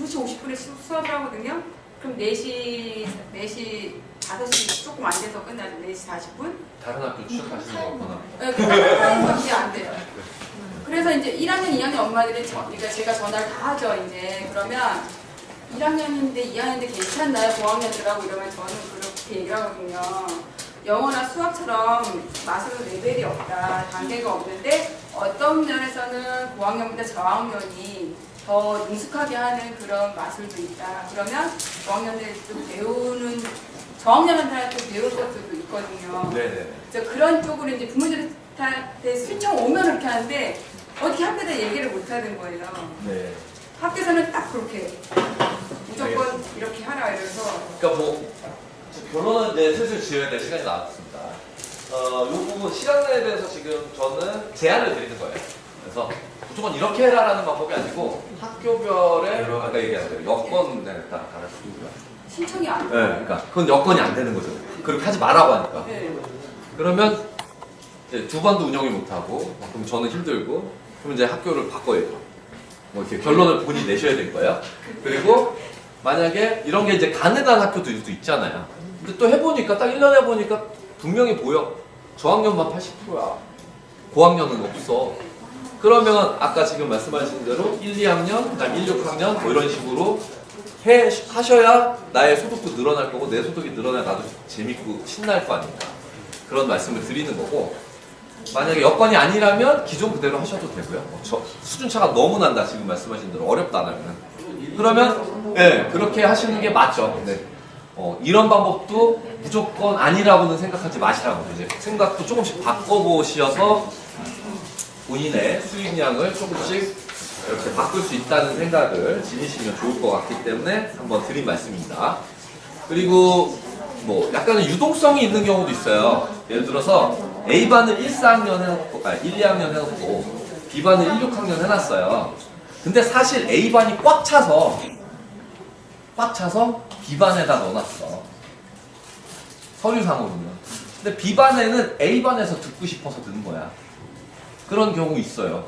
2시 50분에 수업을 하거든요. 그럼 4시 5시 조금 안 돼서 끝나죠. 4시 40분? 다른 학교 취업하시는 거구나. 네, 그 타임밖에 안 돼요. 그래서 이제 1학년, 2학년 엄마들이 그러니까 제가 전화를 다 하죠. 이제 그러면 1학년인데 2학년인데 괜찮나요? 고학년들하고 이러면 저는 그렇게 얘기를 하거든요. 영어나 수학처럼 마술은 레벨이 없다. 단계가 없는데 어떤 면에서는 고학년보다 저학년이 더 능숙하게 하는 그런 마술도 있다. 그러면 저학년들이 좀 배우는 저학년한테 배울 것들도 있거든요. 네네. 그래서 그런 쪽으로 이제 부모님한테 신청 오면 그렇게 하는데 어떻게 학교에다 얘기를 못 하는 거예요. 네. 학교에서는 딱 그렇게 무조건 이렇게 하라 이래서 그러니까 뭐 결론은 이제 슬슬 지어야 될 시간이 나왔습니다. 이 부분 시간에 대해서 지금 저는 제안을 드리는 거예요. 그래서 무조건 이렇게 해라라는 방법이 아니고 학교별의 아까 얘기한 대로 여건에 따라 다를 수 있고요. 신청이 안 네, 돼요. 그러니까 그건 여건이 안 되는 거죠. 그렇게 하지 말라고 하니까. 네. 그러면 이제 두 번도 운영을 못 하고 그럼 저는 힘들고 그럼 이제 학교를 바꿔야죠. 뭐 이렇게 결론을 본인이 내셔야 될 거예요. 그리고 만약에 이런 게 이제 가능한 학교들도 있잖아요. 근데 또 해보니까 딱 1년 해보니까 분명히 보여. 저학년만 80%야. 고학년은 없어. 그러면 아까 지금 말씀하신 대로 1, 2학년, 그다음 1, 6학년 뭐 이런 식으로 하셔야 나의 소득도 늘어날 거고 내 소득이 늘어나야 나도 재밌고 신날 거 아닌가. 그런 말씀을 드리는 거고 만약에 여건이 아니라면 기존 그대로 하셔도 되고요. 수준차가 너무 난다 지금 말씀하신 대로 어렵다 하면 그러면 네, 그렇게 하시는 게 맞죠. 네. 이런 방법도 무조건 아니라고는 생각하지 마시라고 이제 생각도 조금씩 바꿔보셔서 본인의 수익량을 조금씩 이렇게 바꿀 수 있다는 생각을 지니시면 좋을 것 같기 때문에 한번 드린 말씀입니다. 그리고 뭐 약간은 유동성이 있는 경우도 있어요. 예를 들어서 A반을 1, 4학년 해놓고, 1, 2학년 해놓고 B반을 1, 6학년 해놨어요. 근데 사실 A반이 꽉 차서 B반에다 넣어놨어. 서류상으로는. 근데 B반에는 A반에서 듣고 싶어서 듣는 거야. 그런 경우 있어요.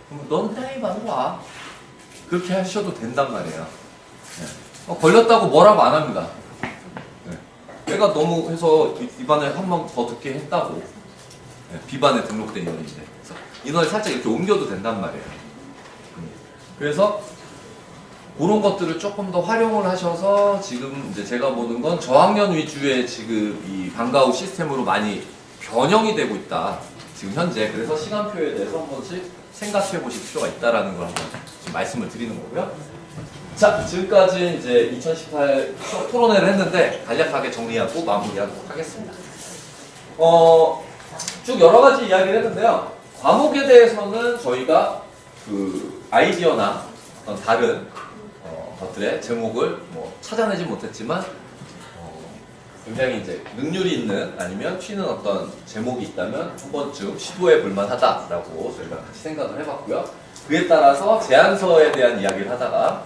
그럼 넌 A반으로 와. 그렇게 하셔도 된단 말이에요. 네. 걸렸다고 뭐라고 안 합니다. 내가 너무 해서 B반에 한 번 더 듣게 했다고. B반에 등록된 인원인데. 그래서 인원을 살짝 이렇게 옮겨도 된단 말이에요. 그래서 그런 것들을 조금 더 활용을 하셔서 지금 이제 제가 보는 건 저학년 위주의 지금 이 방과 후 시스템으로 많이 변형이 되고 있다. 지금 현재. 그래서 시간표에 대해서 한 번씩 생각해 보실 필요가 있다라는 걸 한번 지금 말씀을 드리는 거고요. 자, 지금까지 이제 2018 토론회를 했는데 간략하게 정리하고 마무리하도록 하겠습니다. 쭉 여러 가지 이야기를 했는데요. 과목에 대해서는 저희가 그 아이디어나 어떤 다른 것들의 제목을 뭐 찾아내지 못했지만 굉장히 이제 능률이 있는 아니면 튀는 어떤 제목이 있다면 한 번쯤 시도해 볼 만하다라고 저희가 같이 생각을 해봤고요. 그에 따라서 제안서에 대한 이야기를 하다가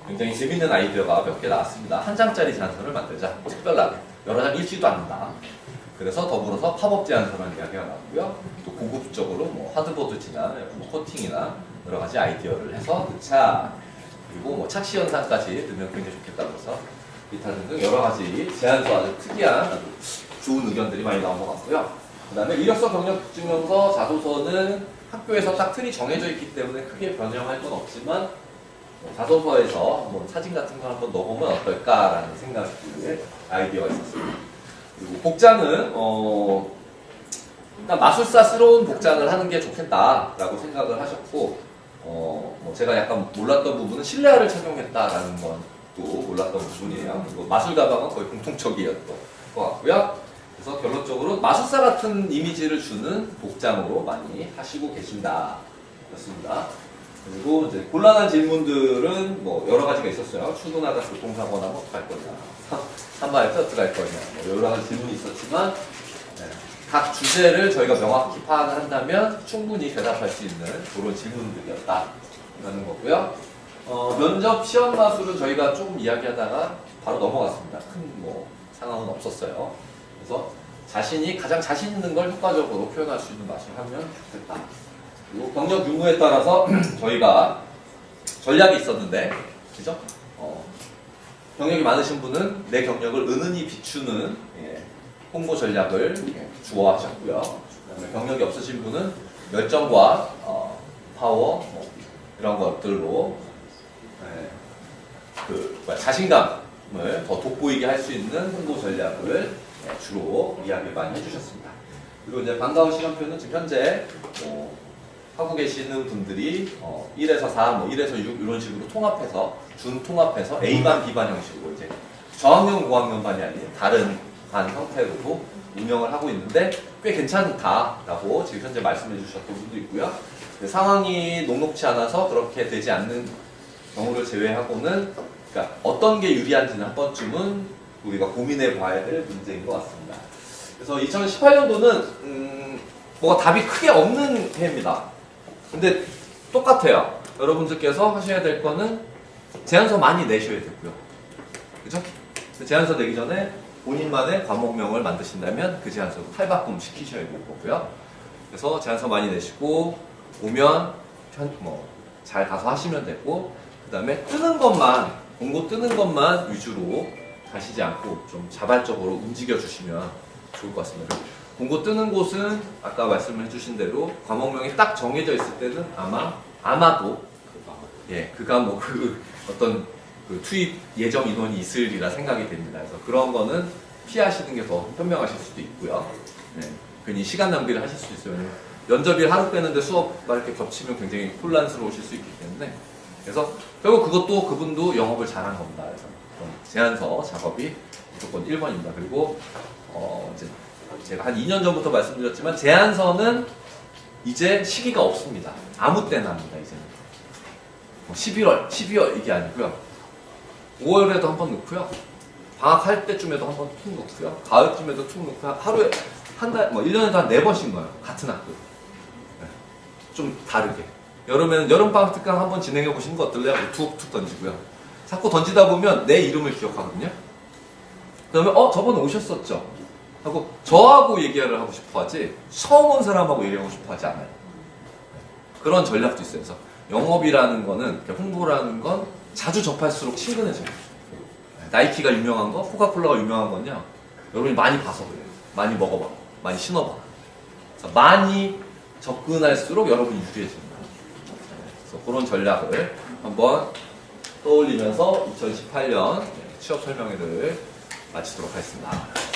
굉장히 재밌는 아이디어가 몇 개 나왔습니다. 한 장짜리 제안서를 만들자. 특별하게. 여러 장 읽지도 않는다. 그래서 더불어서 팝업 제안서라는 이야기가 나왔고요. 또 고급적으로 뭐 하드보드지나 뭐 코팅이나 여러 가지 아이디어를 해서 넣자. 그리고 뭐 착시 현상까지 넣으면 굉장히 좋겠다고 해서 기타 등등 여러 가지 제안서 아주 특이한 아주 좋은 의견들이 많이 나온 것 같고요. 그 다음에 이력서 경력증명서 자소서는 학교에서 딱 틀이 정해져 있기 때문에 크게 변형할 건 없지만 자소서에서 한번 사진 같은 거 한번 넣어보면 어떨까라는 생각의 아이디어가 있었습니다. 그리고 복장은 일단 마술사스러운 복장을 하는 게 좋겠다라고 생각을 하셨고 뭐 제가 약간 몰랐던 부분은 실내화를 착용했다라는 것도 몰랐던 부분이에요. 그리고 마술 가방은 거의 공통적이었던 것 같고요. 그래서 결론적으로 마술사 같은 이미지를 주는 복장으로 많이 하시고 계신다 였습니다. 그리고 이제 곤란한 질문들은 뭐 여러 가지가 있었어요. 출근하다 교통사고나 뭐 어떡할 거냐, 산마에서 어떡할 거냐, 뭐 여러 가지 질문이 있었지만 각 주제를 저희가 명확히 파악을 한다면 충분히 대답할 수 있는 그런 질문들이었다라는 거고요. 면접 시험 마술은 저희가 조금 이야기하다가 바로 넘어갔습니다. 큰 뭐 상황은 없었어요. 그래서 자신이 가장 자신 있는 걸 효과적으로 표현할 수 있는 마술을 하면 좋겠다. 그리고 경력 유무에 따라서 저희가 전략이 있었는데, 그죠? 경력이 많으신 분은 내 경력을 은은히 비추는 홍보 전략을 주어 하셨고요. 그다음에 경력이 없으신 분은 열정과 파워 뭐 이런 것들로 자신감을 더 돋보이게 할 수 있는 홍보 전략을 주로 이야기를 많이 해주셨습니다. 그리고 이제 반가운 시간표는 지금 현재 하고 계시는 분들이 1에서 4, 뭐 1에서 6 이런 식으로 통합해서 준통합해서 A반, B반 형식으로 이제 저학년, 고학년반이 아닌 다른 반 형태로도 운영을 하고 있는데 꽤 괜찮다라고 지금 현재 말씀해 주셨던 분도 있고요. 상황이 녹록치 않아서 그렇게 되지 않는 경우를 제외하고는 그러니까 어떤 게 유리한지는 한 번쯤은 우리가 고민해 봐야 될 문제인 것 같습니다. 그래서 2018년도는 뭐가 답이 크게 없는 해입니다. 근데 똑같아요. 여러분들께서 하셔야 될 거는 제안서 많이 내셔야 되고요. 그죠? 제안서 내기 전에 본인만의 과목명을 만드신다면 그 제안서로 탈바꿈 시키셔야 될 거고요. 그래서 제안서 많이 내시고 오면 잘 가서 하시면 되고, 그 다음에 뜨는 것만, 공고 뜨는 것만 위주로 가시지 않고 좀 자발적으로 움직여 주시면 좋을 것 같습니다. 공고 뜨는 곳은 아까 말씀해 주신 대로 과목명이 딱 정해져 있을 때는 아마도 그가 어떤 투입 예정 인원이 있으리라 생각이 됩니다. 그래서 그런 거는 피하시는 게 더 현명하실 수도 있고요. 괜히 시간 낭비를 하실 수도 있어요. 면접일 하루 빼는데 수업과 이렇게 겹치면 굉장히 혼란스러우실 수 있기 때문에, 그래서 결국 그것도 그분도 영업을 잘한 겁니다. 그래서 제안서 작업이 무조건 1번입니다. 그리고 이제 제가 한 2년 전부터 말씀드렸지만 제안서는 이제 시기가 없습니다. 아무 때나 합니다. 이제는 11월, 12월 이게 아니고요. 5월에도 한번 넣고요. 방학할 때쯤에도 한번 툭 넣고요. 가을쯤에도 툭 넣고요. 하루에 한 달, 1년에도 한 4번씩 넣어요. 같은 학교. 좀 다르게. 여름에는 여름방학 특강 한번 진행해 보시는 거 어떨래요? 툭툭 던지고요. 자꾸 던지다 보면 내 이름을 기억하거든요. 그 다음에 저번에 오셨었죠? 하고 저하고 얘기를 하고 싶어 하지 처음 온 사람하고 얘기하고 싶어 하지 않아요. 그런 전략도 있어요. 그래서 영업이라는 거는, 홍보라는 건 자주 접할수록 친근해져요. 나이키가 유명한 거, 코카콜라가 유명한 건요, 여러분이 많이 봐서 그래요. 많이 먹어봐, 많이 신어봐. 그래서 많이 접근할수록 여러분이 유리해집니다. 그래서 그런 전략을 한번 떠올리면서 2018년 취업 설명회를 마치도록 하겠습니다.